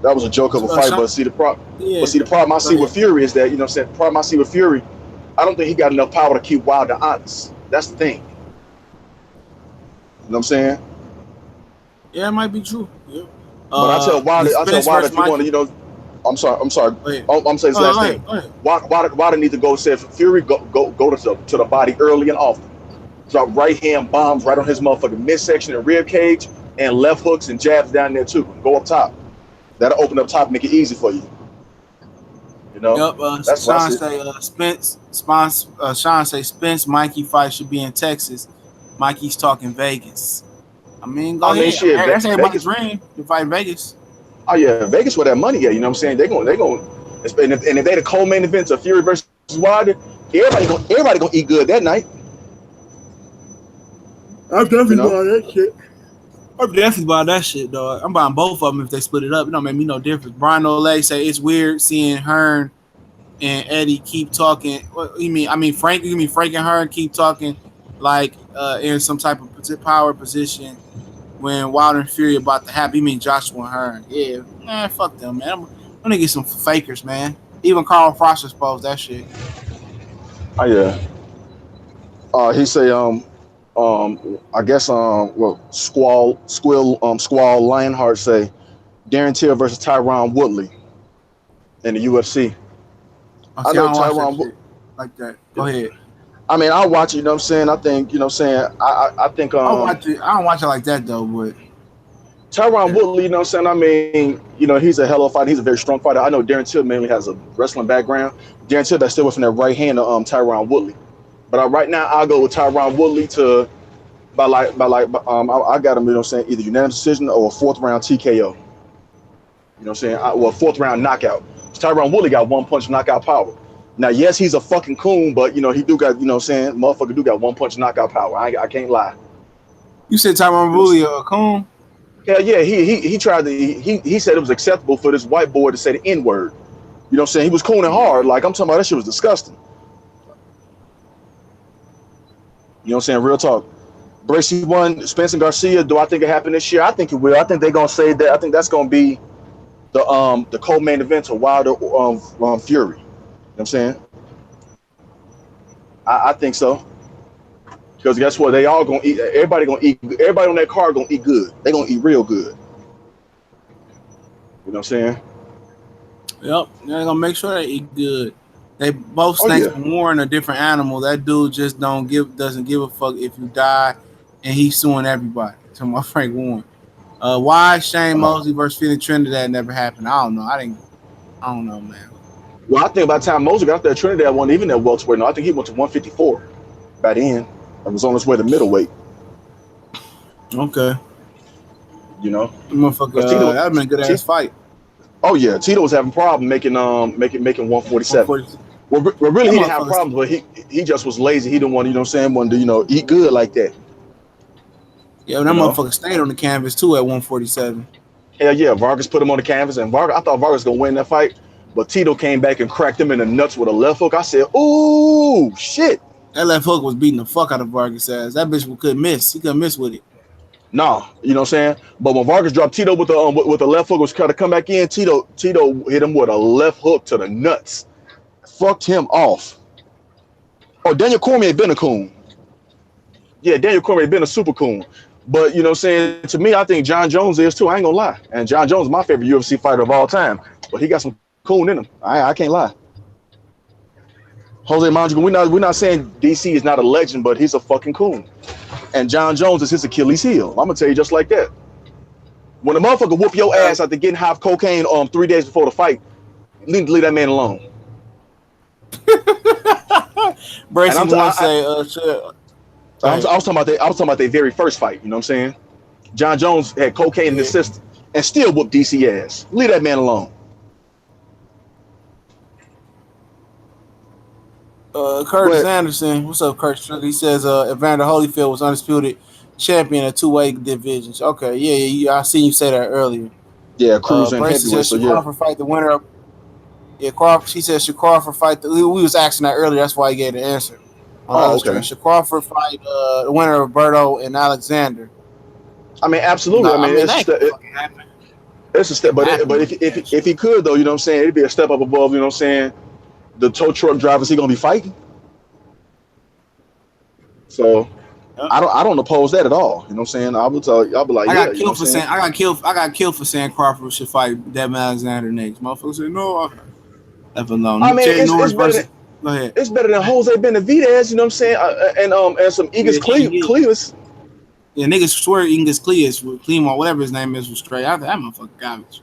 [SPEAKER 2] That was a joke of a fight. But see, the problem I see with Fury is that, you know what I'm saying, the problem I see with Fury I don't think he got enough power to keep Wilder honest. That's the thing. You know what I'm saying?
[SPEAKER 1] Yeah, it might be true. Yeah.
[SPEAKER 2] But I tell
[SPEAKER 1] Spence
[SPEAKER 2] Wilder
[SPEAKER 1] versus
[SPEAKER 2] if you want to,
[SPEAKER 1] Mikey.
[SPEAKER 2] you know, I'm sorry.
[SPEAKER 1] Go ahead.
[SPEAKER 2] I'm saying this last
[SPEAKER 1] Go
[SPEAKER 2] thing.
[SPEAKER 1] ahead. Go ahead.
[SPEAKER 2] Wilder need to go say Fury go to the body early and often. Drop right hand bombs right on his motherfucking midsection and rib cage, and left hooks and jabs down there too. Go up top. That'll open up top, and make it easy for you. You know,
[SPEAKER 1] Yep.
[SPEAKER 2] that's what I
[SPEAKER 1] Sean
[SPEAKER 2] see.
[SPEAKER 1] say Sean say Spence Mikey fight should be in Texas. Mikey's talking Vegas. I mean, go ahead.
[SPEAKER 2] Shit,
[SPEAKER 1] That's everybody's
[SPEAKER 2] Vegas.
[SPEAKER 1] dream to fight in Vegas.
[SPEAKER 2] Oh yeah, Vegas where that money at. You know what I'm saying? They going. And if they the co-main events of Fury versus Wilder, everybody gonna eat good that night.
[SPEAKER 1] I'm definitely
[SPEAKER 2] You know?
[SPEAKER 1] buying that shit. I'm definitely buying that shit, dog. I'm buying both of them if they split it up. It don't make me no difference. Brian Olay say it's weird seeing Hearn and Eddie keep talking. What you mean? I mean Frank. You mean Frank and Hearn keep talking like in some type of power position when Wilder and Fury about to happen. You mean Joshua and Hearn? Yeah, man, fuck them, man. I'm gonna get some fakers, man. Even Carl Frost exposed that shit.
[SPEAKER 2] Oh yeah. He say I guess Squall Lionheart say Darren Till versus Tyron Woodley in the UFC.
[SPEAKER 1] I know Tyron like that. Go ahead.
[SPEAKER 2] I mean, I'll watch it. You know what I'm saying? I think, you know what I'm saying. I think
[SPEAKER 1] I'll watch it. I don't watch it like that though, but
[SPEAKER 2] Tyron Woodley, you know what I'm saying? I mean, you know, he's a hell of a fighter. He's a very strong fighter. I know Darren Till mainly has a wrestling background. Darren Till that's still within that right hand of Tyron Woodley. But right now, I'll go with Tyron Woodley I got him, you know what I'm saying, either unanimous decision or a fourth round TKO. You know what I'm saying? Well, fourth round knockout. Tyron Woodley got one punch knockout power. Now, yes, he's a fucking coon, but, you know, he do got, you know what I'm saying, motherfucker do got one punch knockout power. I can't lie.
[SPEAKER 1] You said Tyron Woodley a coon?
[SPEAKER 2] Hell yeah, he tried to, he said it was acceptable for this white boy to say the N-word. You know what I'm saying? He was cooning hard. Like, I'm talking about that shit was disgusting. You know what I'm saying? Real talk. Bracy won. Spence and Garcia. Do I think it happened this year? I think it will. I think they're gonna say that. I think that's gonna be the co-main event of Wilder Fury. You know what I'm saying? I think so. Because guess what? They all gonna eat. Everybody gonna eat. Everybody on that card gonna eat good. They gonna eat real good. You know what I'm saying?
[SPEAKER 1] Yep. They're gonna make sure they eat good. They both snakes warring a different animal. That dude just doesn't give a fuck if you die, and he's suing everybody. To my Frank Warren. Why Shane Mosley versus Felix Trinidad never happened? I don't know. I don't know, man.
[SPEAKER 2] Well, I think by the time Mosley got there, Trinidad wasn't even at welterweight. No, I think he went to 154 by then. And was on his way to middleweight.
[SPEAKER 1] Okay.
[SPEAKER 2] You know,
[SPEAKER 1] motherfucker, that'd been a good ass fight.
[SPEAKER 2] Oh yeah, Tito was having problems making 147. Well, really, he didn't have problems, but he just was lazy. He didn't want, you know what I'm saying, wanted to, you know, eat good like that.
[SPEAKER 1] Yeah, that motherfucker stayed on the canvas too at 147.
[SPEAKER 2] Hell yeah, Vargas put him on the canvas, and I thought Vargas was gonna win that fight, but Tito came back and cracked him in the nuts with a left hook. I said, "Ooh, shit!"
[SPEAKER 1] That left hook was beating the fuck out of Vargas' ass. That bitch couldn't miss. He couldn't miss with it.
[SPEAKER 2] No, you know what I'm saying. But when Vargas dropped Tito with the left hook, was trying to come back in. Tito hit him with a left hook to the nuts, fucked him off. Oh, Daniel Cormier been a coon. Yeah, Daniel Cormier been a super coon. But you know what I'm saying, to me, I think John Jones is too. I ain't gonna lie. And John Jones is my favorite UFC fighter of all time. But he got some coon in him. I can't lie. Jose Mondragon, we're not saying DC is not a legend, but he's a fucking coon. And John Jones is his Achilles heel. I'm gonna tell you just like that. When a motherfucker whoop your ass after getting high cocaine 3 days before the fight, leave that man alone.
[SPEAKER 1] Brayson wants to say,
[SPEAKER 2] I was talking about their very first fight. You know what I'm saying? John Jones had cocaine in his system and still whooped DC ass. Leave that man alone.
[SPEAKER 1] Curtis Anderson, what's up, Curtis? He says Evander Holyfield was undisputed champion of 2-weight divisions. Okay, yeah, I seen you say that earlier.
[SPEAKER 2] Yeah, Cruz and heavyweight.
[SPEAKER 1] So Crawford fight the winner of. Yeah, Crawford. She said should Crawford fight we was asking that earlier. That's why he gave the answer.
[SPEAKER 2] Okay.
[SPEAKER 1] Should Crawford fight the winner of Berto and Alexander?
[SPEAKER 2] I mean, absolutely.
[SPEAKER 1] No,
[SPEAKER 2] it's a step, but if he could though, you know what I'm saying, it'd be a step up above. You know what I'm saying, the tow truck drivers he gonna be fighting. So I don't oppose that at all. You know what I'm saying? I'll be like,
[SPEAKER 1] I
[SPEAKER 2] yeah,
[SPEAKER 1] got
[SPEAKER 2] you know
[SPEAKER 1] killed
[SPEAKER 2] what I'm
[SPEAKER 1] for saying I got killed for saying Crawford should fight Devin Alexander next. Motherfucker said no. Left alone.
[SPEAKER 2] I mean,
[SPEAKER 1] Terry Norris
[SPEAKER 2] it's better than
[SPEAKER 1] versus. Go ahead.
[SPEAKER 2] it's better than Jose Benavidez. You know what I'm saying? And some Eagles
[SPEAKER 1] Yeah,
[SPEAKER 2] Cleavers.
[SPEAKER 1] Yeah, niggas swear English Cleveland, whatever his name is, was straight. I think that motherfucker garbage.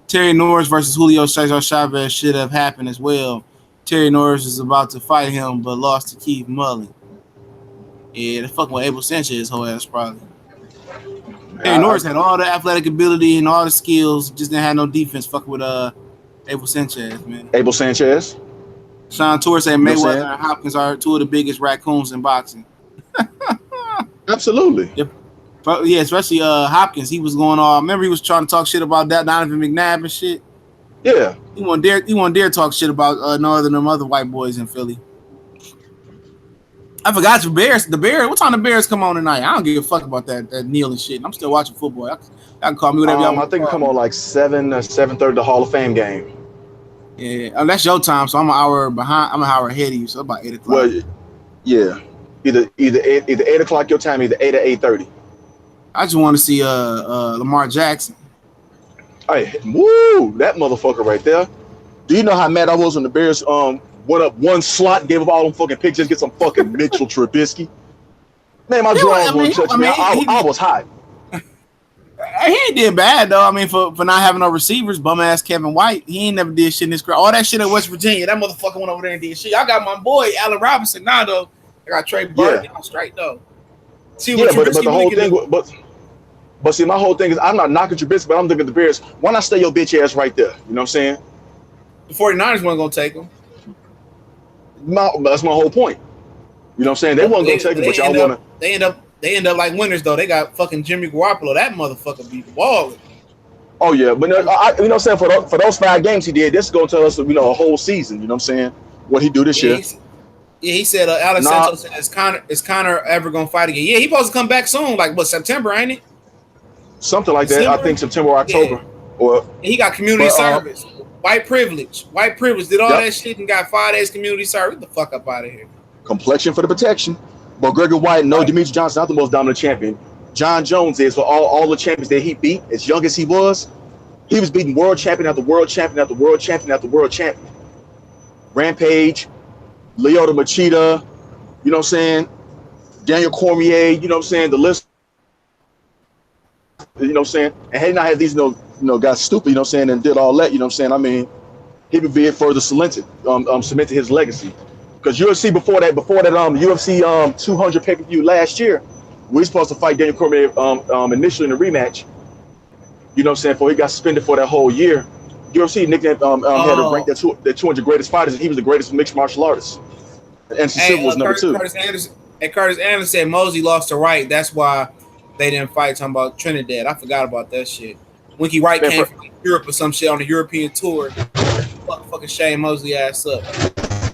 [SPEAKER 1] Terry Norris versus Julio Cesar Chavez should have happened as well. Terry Norris is about to fight him, but lost to Keith Mullen. Yeah, the fucking with Abel Sanchez, whole ass probably. Terry Norris had all the athletic ability and all the skills, just didn't have no defense. Fucking with Abel Sanchez, man.
[SPEAKER 2] Abel Sanchez.
[SPEAKER 1] Sean Torres said
[SPEAKER 2] You know
[SPEAKER 1] Mayweather and Hopkins are two of the biggest raccoons in boxing.
[SPEAKER 2] Absolutely.
[SPEAKER 1] Yep. Yeah, especially Hopkins. He was going on. Remember, he was trying to talk shit about that Donovan McNabb and shit.
[SPEAKER 2] Yeah.
[SPEAKER 1] He won't dare talk shit about no other than them other white boys in Philly. I forgot the Bears. The Bears. What time the Bears come on tonight? I don't give a fuck about that Neil and shit. I'm still watching football. Y'all can call me whatever y'all want.
[SPEAKER 2] I think it come on like 7:30, the Hall of Fame game.
[SPEAKER 1] Yeah, that's your time, so I'm an hour behind. I'm an hour ahead of you, so about 8 o'clock.
[SPEAKER 2] Well, yeah, either 8 o'clock your time, either 8 or 8:30.
[SPEAKER 1] I just want to see Lamar Jackson.
[SPEAKER 2] Hey, woo, that motherfucker right there. Do you know how mad I was when the Bears went up one slot and gave up all them fucking picks just get some fucking Mitchell Trubisky? Man, my drawers wouldn't touch me. I was hot.
[SPEAKER 1] He ain't did bad though. I mean, for not having no receivers, bum ass Kevin White, he ain't never did shit in this crowd. All that shit at West Virginia, that motherfucker went over there and did shit. I got my boy Allen Robinson now though. I got Trey Burton. I'm straight though.
[SPEAKER 2] See what but the whole thing, but see, my whole thing is I'm not knocking Trubisky, but I'm thinking the Bears. Why not stay your bitch ass right there? You know what I'm saying?
[SPEAKER 1] The 49ers weren't gonna take him.
[SPEAKER 2] That's my whole point. You know what I'm saying? They weren't gonna take him, but y'all wanna.
[SPEAKER 1] They end up like winners though. They got fucking Jimmy Garoppolo. That motherfucker be balling.
[SPEAKER 2] Oh yeah, but you know what I'm saying, for those 5 games he did, this is gonna tell us a whole season. You know what I'm saying? What he do this year?
[SPEAKER 1] He said Alex Santos said, is Connor ever gonna fight again? Yeah, he supposed to come back soon, like what, September, ain't it?
[SPEAKER 2] Something like that. I think September or October. Yeah.
[SPEAKER 1] Or he got community service. White privilege. Did all that shit and got 5 days community service. Get the fuck up out of here.
[SPEAKER 2] Complexion for the protection. But Gregory White, Demetrius Johnson not the most dominant champion. John Jones is. For all the champions that he beat, as young as he was beating world champion after world champion after world champion after world champion. Rampage, Lyoto Machida, you know what I'm saying? Daniel Cormier, you know what I'm saying? The list, you know what I'm saying? And had not had these, got stupid, you know what I'm saying, and did all that, you know what I'm saying? I mean, he would be it further cemented his legacy. Because UFC before that UFC 200 pay-per-view last year, we were supposed to fight Daniel Cormier initially in the rematch. You know what I'm saying? Before he got suspended for that whole year. UFC nicknamed had to rank the 200 greatest fighters, and he was the greatest mixed martial artist. And Silva was number 2.
[SPEAKER 1] Curtis Anderson said Mosley lost to Wright. That's why they didn't fight. Talking about Trinidad. I forgot about that shit. Winky Wright came from Europe or some shit on the European tour. Fucking Shane Mosley ass up.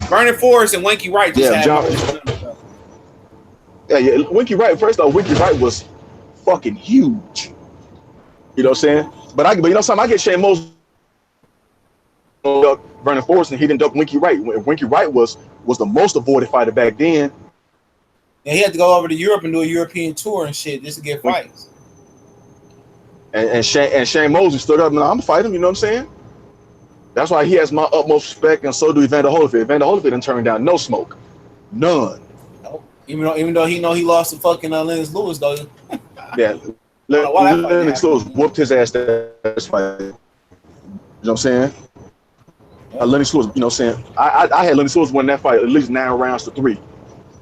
[SPEAKER 1] Vernon Forrest and Winky Wright just had
[SPEAKER 2] Yeah, Winky Wright. First off, Winky Wright was fucking huge. You know what I'm saying? But you know something? I get Shane Mosley Vernon Forrest, and he didn't duck Winky Wright. Winky Wright was the most avoided fighter back then.
[SPEAKER 1] And he had to go over to Europe and do a European tour and shit just to get fights.
[SPEAKER 2] And Shane Mosley stood up and I'm gonna fight him. You know what I'm saying? That's why he has my utmost respect, and so do Evander Holyfield. Evander Holyfield didn't turn down no smoke, none.
[SPEAKER 1] Nope. Even though he lost to fucking Lennox Lewis though.
[SPEAKER 2] Yeah, Lennox Lewis whooped his ass that fight. You know what I'm saying? Lennox Lewis, you know what I'm saying? I had Lennox Lewis win that fight at least 9 rounds to 3.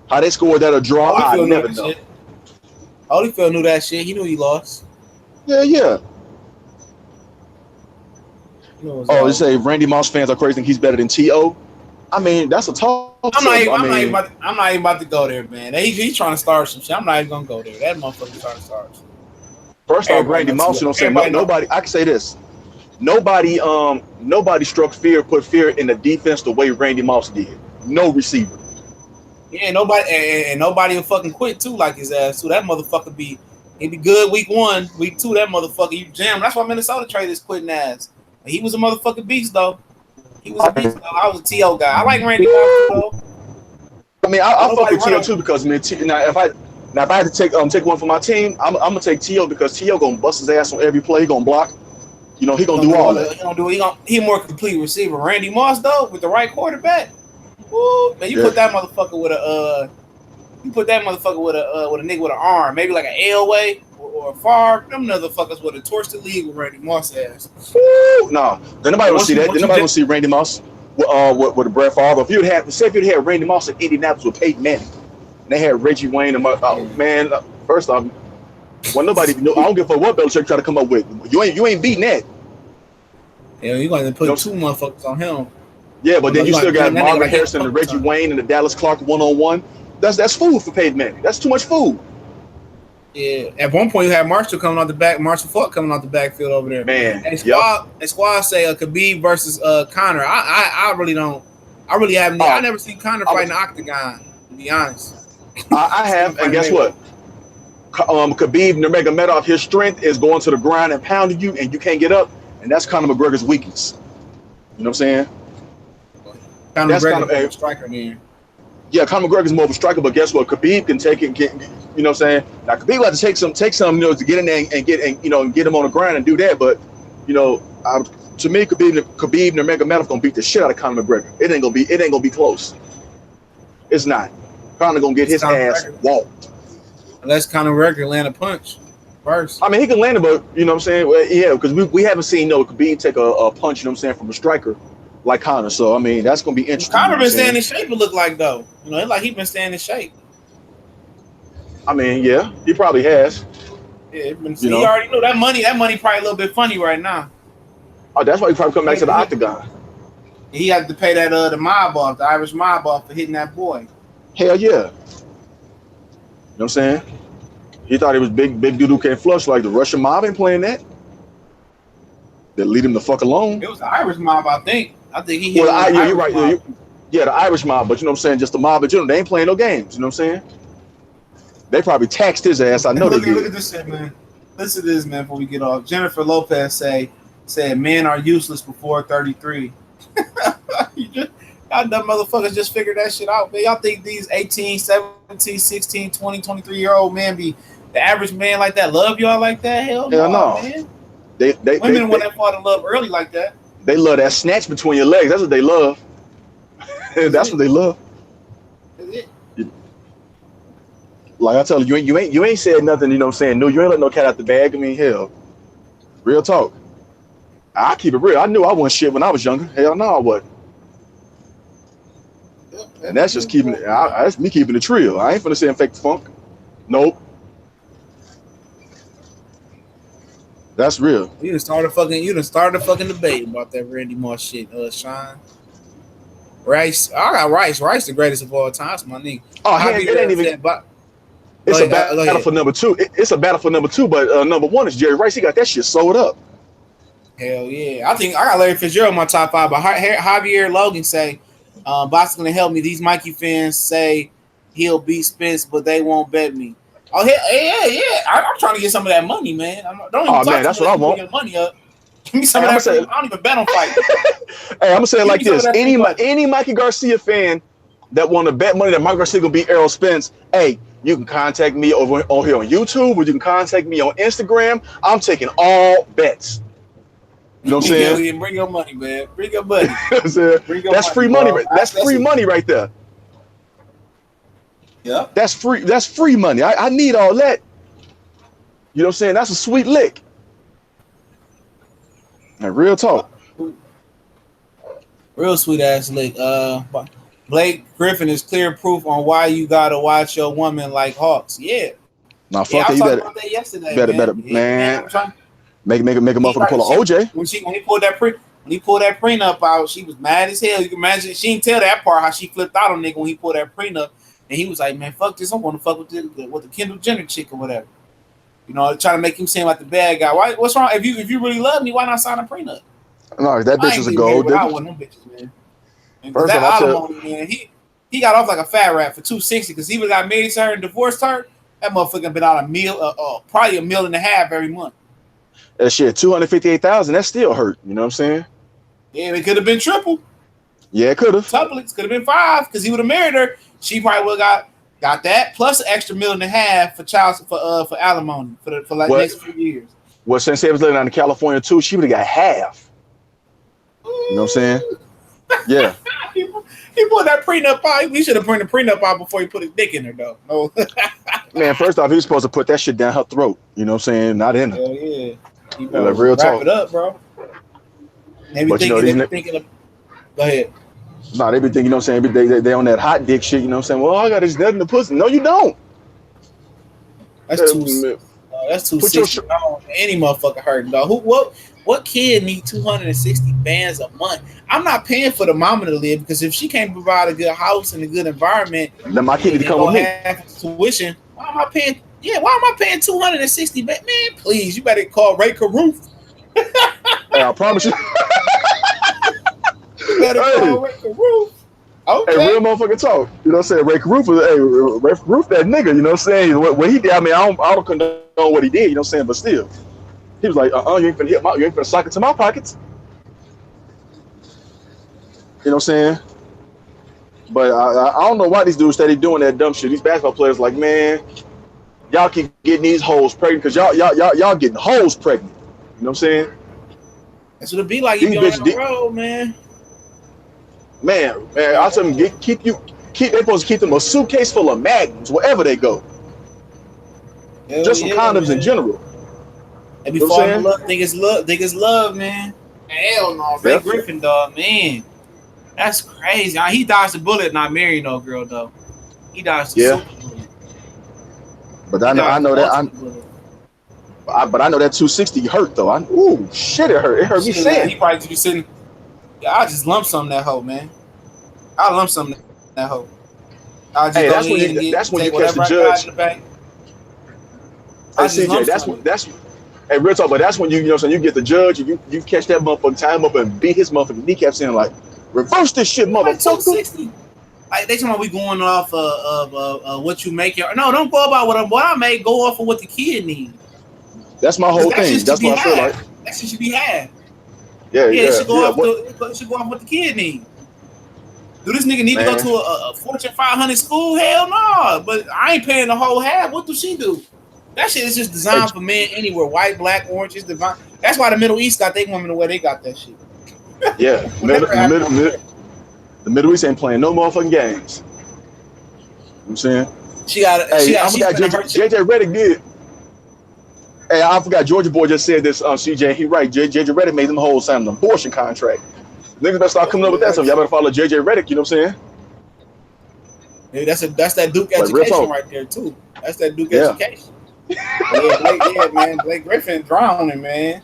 [SPEAKER 2] How they scored that a draw, I never know.
[SPEAKER 1] Holyfield knew that shit. He knew he lost.
[SPEAKER 2] Yeah. You say Randy Moss fans are crazy. Think he's better than T.O. I mean, that's a talk.
[SPEAKER 1] I'm not even about to go there, man. He's trying to start some shit. I'm not even gonna go there. That motherfucker trying to start some.
[SPEAKER 2] First off, Randy Moss, you know what I'm saying? Nobody. I can say this. Nobody struck fear, put fear in the defense the way Randy Moss did. No receiver.
[SPEAKER 1] Yeah, nobody will fucking quit too like his ass. So that motherfucker he'd be good week 1, week 2. That motherfucker you jam. That's why Minnesota traded his quitting ass. He was a motherfucking beast though. He was a beast though. I was a T.O. guy. I like Randy Moss though.
[SPEAKER 2] I mean, I fuck with T.O. too because I mean, if I had to take one for my team, I'm gonna take T.O. because T.O. gonna bust his ass on every play. He gonna block. You know, he gonna do all that.
[SPEAKER 3] He more complete receiver. Randy Moss though, with the right quarterback. Woo, man, you put that motherfucker with a nigga with an arm, maybe like an Elway or a Favre. Them motherfuckers would have torched the league with Randy Moss ass.
[SPEAKER 2] Woo, no, nobody will see that. Nobody will see Randy Moss with a Brett Favre. If you'd had Randy Moss in Indianapolis with Peyton Manning, and they had Reggie Wayne and man, first off, well, nobody know. I don't give a fuck what Belichick try to come up with. You ain't beating that.
[SPEAKER 3] Yeah, you gonna put two motherfuckers on him.
[SPEAKER 2] Yeah, but then you still got Marvin Harrison and Reggie Wayne and the Dallas Clark 1-on-1. That's food for Peyton Manning. That's too much food.
[SPEAKER 3] Yeah. At one point, you had Marshall coming out the back. Marshall Falk coming out the backfield over there.
[SPEAKER 2] Man,
[SPEAKER 3] and squad say Khabib versus Conor. I really don't. I really haven't. I never seen Conor fight in the octagon. To be honest.
[SPEAKER 2] I have, and guess what? Khabib Nurmagomedov, his strength is going to the ground and pounding you, and you can't get up, and that's Conor McGregor's weakness. You know what I'm saying?
[SPEAKER 3] Conor McGregor's a striker, man.
[SPEAKER 2] Yeah, Conor McGregor's more of a striker, but guess what? Khabib can take it. You know what I'm saying? Now Khabib will have to take some, you know, to get in there and get him on the ground and do that. But you know, to me, Khabib Nurmagomedov gonna beat the shit out of Conor McGregor. It ain't gonna be close. It's not. Conor gonna get his ass walked.
[SPEAKER 3] Unless Conor McGregor land a punch first.
[SPEAKER 2] I mean, he can land it, but you know what I'm saying? Well, yeah, because we haven't seen Khabib take a punch, you know what I'm saying, from a striker like Conor. So I mean, that's gonna be interesting.
[SPEAKER 3] Conor been staying in shape. It look like though, you know, like he been staying in shape.
[SPEAKER 2] I mean, yeah, he probably has.
[SPEAKER 3] Yeah, he already know that money. That money probably a little bit funny right now.
[SPEAKER 2] Oh, that's why he probably come back to the octagon.
[SPEAKER 3] He had to pay that the mob off, the Irish mob off for hitting that boy.
[SPEAKER 2] Hell yeah. You know what I'm saying? He thought he was big dude who can't flush. Like the Russian mob ain't playing that. They leave him the fuck alone.
[SPEAKER 3] It was the Irish mob, I think. I think he hit.
[SPEAKER 2] Well, you're right. Yeah, the Irish mob, but you know what I'm saying? Just the mob in general. They ain't playing no games. You know what I'm saying? They probably taxed his ass. I know they did.
[SPEAKER 3] Look at this shit, man. Listen to this, man. Before we get off, Jennifer Lopez said men are useless before 33. Y'all dumb motherfuckers just figured that shit out, man. Y'all think these 18, 17, 16, 20, 23-year-old men be the average man like that? Love y'all like that? Hell no, man. Women want that fall in love early like that.
[SPEAKER 2] They love that snatch between your legs. That's what they love. That's what they love.
[SPEAKER 3] That's it.
[SPEAKER 2] Like I tell you, you ain't said nothing. You know what I'm saying? No, you ain't let no cat out the bag. I mean, hell, real talk. I keep it real. I knew I wasn't shit when I was younger. Hell no, I wasn't. And that's just keeping it. That's me keeping it real. I ain't finna say fake the funk. Nope. That's real.
[SPEAKER 3] You done started a fucking debate about that Randy Moss shit, Sean. Rice. I got Rice. Rice the greatest of all time, my nigga.
[SPEAKER 2] Oh, it ain't even. It's a battle for number two. It's a battle for number two, but number one is Jerry Rice. He got that shit sold up.
[SPEAKER 3] Hell yeah. I think I got Larry Fitzgerald in my top 5, but Javier Logan say, Boston gonna help me. These Mikey fans say he'll beat Spence, but they won't bet me. Oh yeah. I'm trying to get some of that money, man. Don't even talk
[SPEAKER 2] that's what I want.
[SPEAKER 3] Get money up. Give me some of that. I don't even bet on fight.
[SPEAKER 2] Hey, I'm gonna say it like this: any Mikey Garcia fan that want to bet money that Mikey Garcia gonna beat Errol Spence, hey, you can contact me over here on YouTube, or you can contact me on Instagram. I'm taking all bets. You know what I'm saying?
[SPEAKER 3] Yeah, bring your money, man. Bring your money.
[SPEAKER 2] That's free money. That's free money right there.
[SPEAKER 3] Yeah.
[SPEAKER 2] That's free money. I need all that. You know what I'm saying? That's a sweet lick. And real talk.
[SPEAKER 3] Real sweet ass lick. Blake Griffin is clear proof on why you gotta watch your woman like Hawks. Yeah.
[SPEAKER 2] Nah, fuck it. You better. About that yesterday, better, man. Make a motherfucker pull an OJ.
[SPEAKER 3] When he pulled that prenup out, she was mad as hell. You can imagine she didn't tell that part how she flipped out on nigga when he pulled that prenup, and he was like, "Man, fuck this! I want to fuck with the Kendall Jenner chick or whatever." You know, trying to make him seem like the bad guy. Why? What's wrong? If you really love me, why not sign a prenup?
[SPEAKER 2] No, that bitch is a gold digger.
[SPEAKER 3] I want them bitches, man. First that alimony, man, he got off like a fat rat for $260 because he got married to her and divorced her. That motherfucker been out probably $1.5 million every month.
[SPEAKER 2] That shit, $258,000. That still hurt. You know what I'm saying?
[SPEAKER 3] Yeah, it could have been triple.
[SPEAKER 2] Yeah, it could have.
[SPEAKER 3] Tuplets could have been 5 because he would have married her. She probably would got that plus an extra $1.5 million for alimony for like next few years.
[SPEAKER 2] Well, since they was living out in California too, she would have got half. You know what I'm saying? Yeah.
[SPEAKER 3] He put that prenup out. We should have put the prenup out before he put his dick in her, though. No.
[SPEAKER 2] Man, first off, he was supposed to put that shit down her throat. You know what I'm saying? Not in her.
[SPEAKER 3] Hell yeah. He
[SPEAKER 2] like real
[SPEAKER 3] wrap
[SPEAKER 2] talk.
[SPEAKER 3] it up, bro. They be
[SPEAKER 2] But
[SPEAKER 3] thinking of, go ahead.
[SPEAKER 2] Nah, they be thinking, you know what I'm saying? They on that hot dick shit, you know what I'm saying? Well, I got this nut in the pussy. No, you don't.
[SPEAKER 3] That's too 60. Any motherfucker hurting, dog. What kid need 260 bands a month? I'm not paying for the mama to live because if she can't provide a good house and a good environment,
[SPEAKER 2] then my kid need to come with me.
[SPEAKER 3] Tuition. Why am I paying? Yeah, why am I paying 260 bands? Man, please, you better call Ray Caruth.
[SPEAKER 2] Hey, I promise you.
[SPEAKER 3] You better call Ray Caruth. Okay.
[SPEAKER 2] Hey, real motherfucking talk. You know what I'm saying? Ray Caruth that nigga, you know what I'm saying? What he did, I mean, I don't condone what he did, you know what I'm saying? But still. He was like, you ain't finna sock it to my pockets. You know what I'm saying? But I don't know why these dudes steady doing that dumb shit. These basketball players like, man, y'all keep getting these hoes pregnant because y'all getting hoes pregnant. You know what I'm saying?
[SPEAKER 3] That's what it be like. You be on the road, man.
[SPEAKER 2] Man, I tell them, they supposed to keep them a suitcase full of magnums wherever they go. Just some condoms in general.
[SPEAKER 3] They be falling in love. Think it's love, man. Hell no, Blake Griffin, dog, man. That's crazy. He dodged the bullet, not marrying no girl though. He dodged the super bullet.
[SPEAKER 2] But I know that 260 hurt though. Ooh, shit, it hurt. It hurt me sad.
[SPEAKER 3] He probably be sitting. Yeah, I just lump some that hoe, man. I lump some that hoe.
[SPEAKER 2] Hey, that's when you catch the judge. Hey, CJ, hey, real talk, but that's when you know what I'm saying, you get the judge, you catch that motherfucker, tie him up and beat his motherfucking kneecaps in like, reverse this shit, motherfucker. 260.
[SPEAKER 3] Like they talking about we going off of what you make. No, don't go about what I make. Go off of what the kid needs.
[SPEAKER 2] That's my whole thing. That's what I feel like.
[SPEAKER 3] That shit should be had.
[SPEAKER 2] Yeah.
[SPEAKER 3] It should go off what the kid needs. Do this nigga need to go to a Fortune 500 school? Hell no. But I ain't paying the whole half. What does she do? That shit is just designed for men anywhere. White, black, orange is divine. That's why the Middle East got their women the way they got that shit.
[SPEAKER 2] Yeah. The Middle East ain't playing no motherfucking games. You know what I'm saying? I forgot JJ Redick did. Hey, I forgot Georgia boy just said this. CJ, he right. JJ Redick made them whole sign an abortion contract. Niggas better start coming up with that stuff. Y'all better follow JJ Redick. You know what I'm saying?
[SPEAKER 3] Hey, that's that Duke education right there too. That's that Duke education. Man. Blake Griffin drowning, man.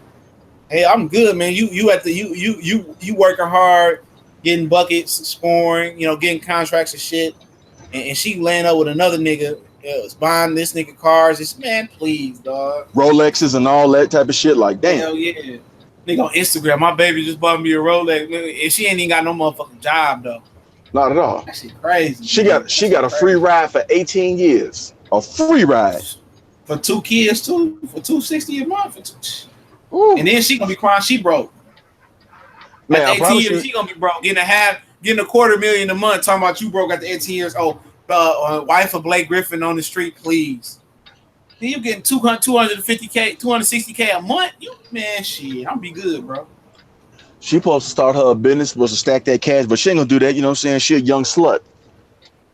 [SPEAKER 3] Hey, I'm good, man. You working hard, getting buckets, scoring, getting contracts and shit, and she laying up with another nigga, buying this nigga cars. It's man, please, dog.
[SPEAKER 2] Rolexes and all that type of shit. Like, damn.
[SPEAKER 3] Hell yeah. Nigga on Instagram, my baby just bought me a Rolex, and she ain't even got no motherfucking job though.
[SPEAKER 2] Not at all.
[SPEAKER 3] That shit crazy.
[SPEAKER 2] She got a free ride for 18 years. A free ride.
[SPEAKER 3] For 2 kids too, for $260 a month. And then she gonna be crying she broke.
[SPEAKER 2] Man,
[SPEAKER 3] at 18 years, she gonna be broke, getting $250,000 a month. Talking about you broke at the 18 years old. Wife of Blake Griffin on the street, please. Then you getting $250K, $260K a month. Shit, I'm be good, bro.
[SPEAKER 2] She supposed to start her business, supposed to stack that cash, but she ain't gonna do that. You know what I'm saying? She a young slut.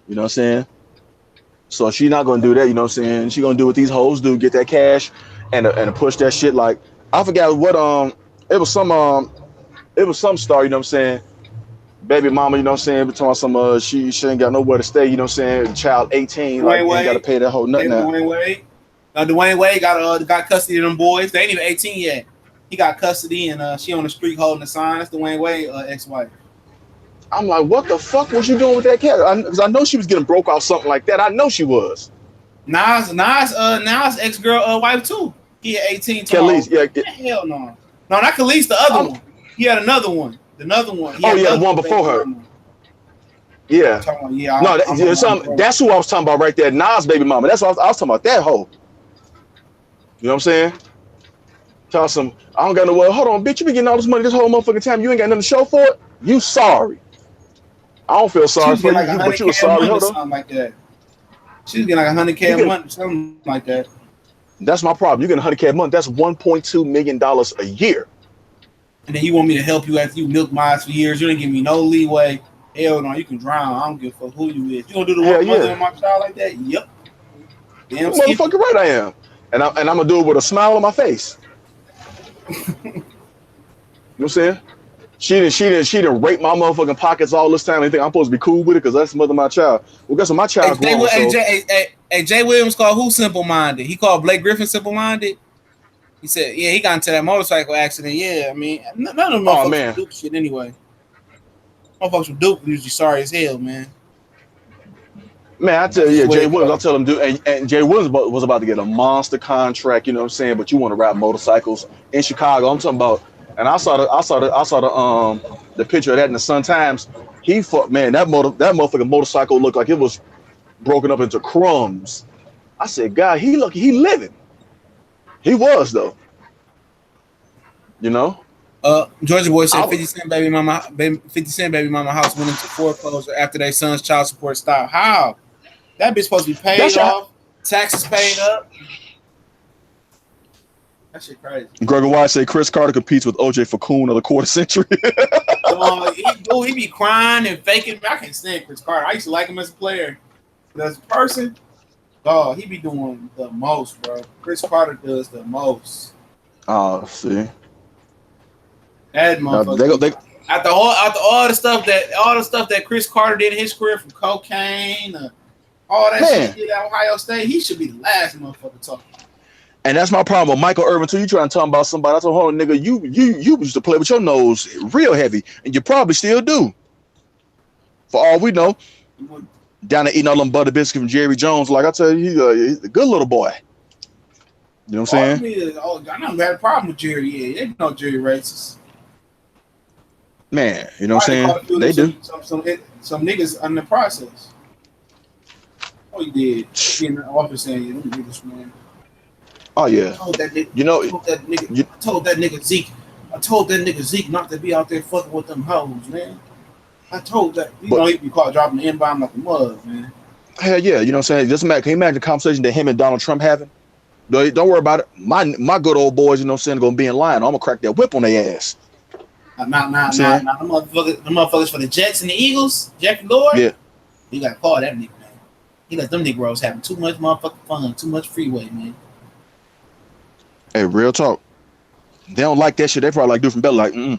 [SPEAKER 2] You know what I'm saying? So she not gonna do that, you know what I'm saying? She gonna do what these hoes do, get that cash and push that shit. Like I forgot what it was some star, you know what I'm saying? Baby mama, you know what I'm saying? Between some she ain't got nowhere to stay, you know what I'm saying? Child 18, like ain't gotta pay that whole nothing now.
[SPEAKER 3] Dwayne Wade got custody of them boys. They ain't even 18 yet. He got custody and she on the street holding the sign. That's Dwayne Wade ex-wife.
[SPEAKER 2] I'm like, what the fuck was you doing with that cat? Because I know she was getting broke off something like that. I know she was.
[SPEAKER 3] Nas ex-girl wife too. He had 18.
[SPEAKER 2] Khalees,
[SPEAKER 3] hell no. No, not Khalees, the other one. He had another one. Another one.
[SPEAKER 2] The one before her. Yeah. That's who I was talking about right there. Nas' baby mama. That's what I was talking about. That hoe. You know what I'm saying? Tell some, I don't got no. Hold on, bitch. You been getting all this money this whole motherfucking time. You ain't got nothing to show for it. You sorry. I don't feel
[SPEAKER 3] She
[SPEAKER 2] sorry
[SPEAKER 3] was
[SPEAKER 2] for
[SPEAKER 3] getting
[SPEAKER 2] you.
[SPEAKER 3] like
[SPEAKER 2] But you a
[SPEAKER 3] 100K a
[SPEAKER 2] sorry
[SPEAKER 3] month or
[SPEAKER 2] holder.
[SPEAKER 3] something like that. She was getting like 100K a month or something like that.
[SPEAKER 2] That's my problem. You get 100K a month. That's $1.2 million a year.
[SPEAKER 3] And then you want me to help you after you milk mines for years. You didn't give me no leeway. Hell no, you can drown. I don't give a fuck who you is. You gonna do the
[SPEAKER 2] Hell
[SPEAKER 3] work mother
[SPEAKER 2] yeah.
[SPEAKER 3] and my child like that? Yep. Damn
[SPEAKER 2] Motherfucker,
[SPEAKER 3] skippy.
[SPEAKER 2] right I am. And I'm gonna do it with a smile on my face. You know what I'm saying? She didn't rape my motherfucking pockets all this time. And think I'm supposed to be cool with it because that's the mother of my child. Well, guess what? My child grown, so
[SPEAKER 3] Jay Williams called who simple minded? He called Blake Griffin simple minded. He said, yeah, he got into that motorcycle accident. Yeah, I mean, none of them
[SPEAKER 2] oh
[SPEAKER 3] motherfuckers
[SPEAKER 2] man.
[SPEAKER 3] from Duke shit anyway. Motherfuckers from Duke usually sorry as hell, man.
[SPEAKER 2] Man, I tell
[SPEAKER 3] That's
[SPEAKER 2] you,
[SPEAKER 3] just
[SPEAKER 2] yeah,
[SPEAKER 3] where
[SPEAKER 2] Jay
[SPEAKER 3] it
[SPEAKER 2] Williams,
[SPEAKER 3] go.
[SPEAKER 2] I tell him, dude, and Jay Williams was about to get a monster contract, you know what I'm saying? But you want to ride motorcycles in Chicago. I'm talking about, and I saw the picture of that in the Sun Times. He fought, man, that motherfucking motorcycle looked like it was broken up into crumbs. I said, God, he lucky he living. He was though, you know.
[SPEAKER 3] Georgia boy
[SPEAKER 2] I
[SPEAKER 3] said 50 Cent baby mama house went into foreclosure after their son's child support stopped. How? That bitch supposed to be
[SPEAKER 2] that
[SPEAKER 3] paid
[SPEAKER 2] shit.
[SPEAKER 3] off, taxes paid up. That shit crazy.
[SPEAKER 2] Gregor White said Chris Carter competes with OJ for coon of the quarter century.
[SPEAKER 3] He be crying and faking. I can't stand Chris Carter. I used to like him as a player, but as a person, dog, he be doing the most, bro. Chris Carter does the most.
[SPEAKER 2] Oh, see.
[SPEAKER 3] That motherfucker.
[SPEAKER 2] They
[SPEAKER 3] After all the stuff that Chris Carter did in his career, from cocaine, all that shit
[SPEAKER 2] man.
[SPEAKER 3] he did at Ohio State, he should be the last motherfucker talking.
[SPEAKER 2] And that's my problem with Michael Irvin too. You trying to talk about somebody? I told hold on, nigga, you used to play with your nose real heavy, and you probably still do. For all we know, down there eating all them butter biscuits from Jerry Jones. Like I tell you, he's a good little boy. You know what I'm saying?
[SPEAKER 3] I never had a problem with Jerry. Yeah, they know Jerry racist.
[SPEAKER 2] Man, you know what I'm saying? They do.
[SPEAKER 3] Some niggas in the process. Oh, he did. He in the office saying, "You niggas, man."
[SPEAKER 2] Oh yeah.
[SPEAKER 3] I told that nigga,
[SPEAKER 2] You know,
[SPEAKER 3] I told that nigga Zeke not to be out there fucking with them hoes, man. I told that. He'd be caught dropping the N-bomb like a mug, man.
[SPEAKER 2] Hell yeah, you know what I'm saying? Can you imagine the conversation that him and Donald Trump having? Don't worry about it. My good old boys, you know what I'm saying, gonna be in line. I'm gonna crack that whip on their ass.
[SPEAKER 3] Nah, the motherfuckers for the Jets and the Eagles, Jeffrey Lord.
[SPEAKER 2] Yeah.
[SPEAKER 3] You gotta call that nigga, man. He let them Negroes having too much motherfucking fun, too much freeway, man.
[SPEAKER 2] Hey, real talk. They don't like that shit. They probably like different better. Like, I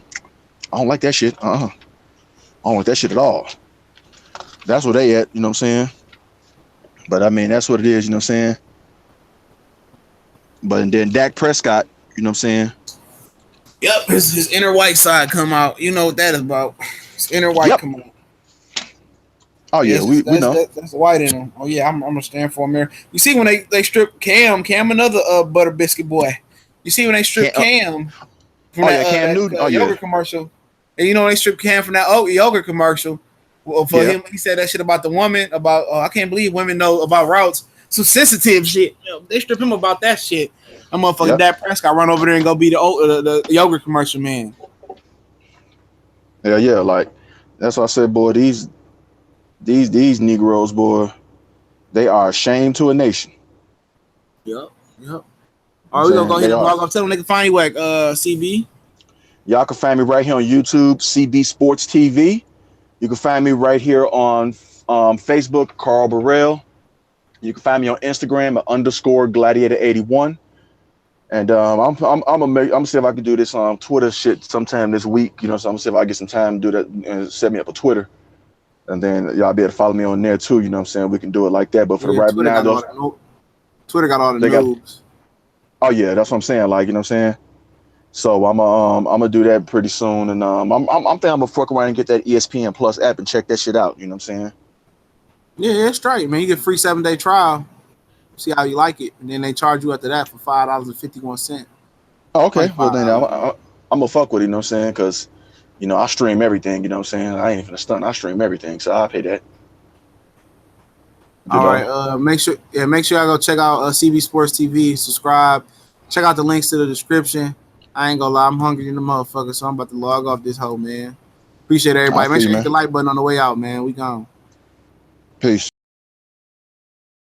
[SPEAKER 2] don't like that shit. I don't like that shit at all. That's where they at, you know what I'm saying? But I mean, that's what it is, you know what I'm saying? But and then Dak Prescott, you know what I'm saying?
[SPEAKER 3] Yep, his inner white side come out. You know what that is about. His inner white come out.
[SPEAKER 2] Oh yeah, we know.
[SPEAKER 3] That's white in him. Oh yeah, I'm gonna stand for America. You see when they strip Cam another butter biscuit boy. You see when they strip Cam from
[SPEAKER 2] Cam Newton.
[SPEAKER 3] yogurt commercial. And you know when they strip Cam from that yogurt commercial. Well, for him, he said that shit about the woman about I can't believe women know about routes. Some sensitive shit. They strip him about that shit. I'm motherfucking Dak Prescott run over there and go be the yogurt commercial man.
[SPEAKER 2] Yeah, like that's why I said, boy, these Negroes, boy, they are a shame to a nation.
[SPEAKER 3] Yep. All right, we gonna go hit the blog up. Tell them they can find you at CB.
[SPEAKER 2] Y'all can find me right here on YouTube, CB Sports TV. You can find me right here on Facebook, Carl Burrell. You can find me on Instagram at _Gladiator81. And I'm gonna see if I can do this on Twitter shit sometime this week. You know, so I'm gonna see if I get some time to do that and set me up a Twitter. And then y'all be able to follow me on there too. You know what I'm saying? We can do it like that. But for the right now,
[SPEAKER 3] Twitter got all the news.
[SPEAKER 2] Oh yeah, that's what I'm saying. Like, you know what I'm saying? So I'm gonna do that pretty soon. And I'm thinking I'm gonna fuck around and get that ESPN Plus app and check that shit out. You know what I'm saying?
[SPEAKER 3] Yeah, it's straight, man. You get a free 7-day trial. See how you like it, and then they charge you after that for $5.51.
[SPEAKER 2] Oh, okay. Well then I'm gonna fuck with it. You know what I'm saying? Because you know I stream everything. You know what I'm saying? I ain't even a stunt. I stream everything, so I'll pay that.
[SPEAKER 3] All right. Make sure I go check out CB Sports TV. Subscribe. Check out the links to the description. I ain't gonna lie, I'm hungry in the motherfucker, so I'm about to log off this hoe, man.
[SPEAKER 1] Appreciate everybody.
[SPEAKER 2] I
[SPEAKER 1] Make
[SPEAKER 2] feel
[SPEAKER 1] sure
[SPEAKER 2] you,
[SPEAKER 1] you hit the like button on the way out, man. We gone.
[SPEAKER 2] Peace.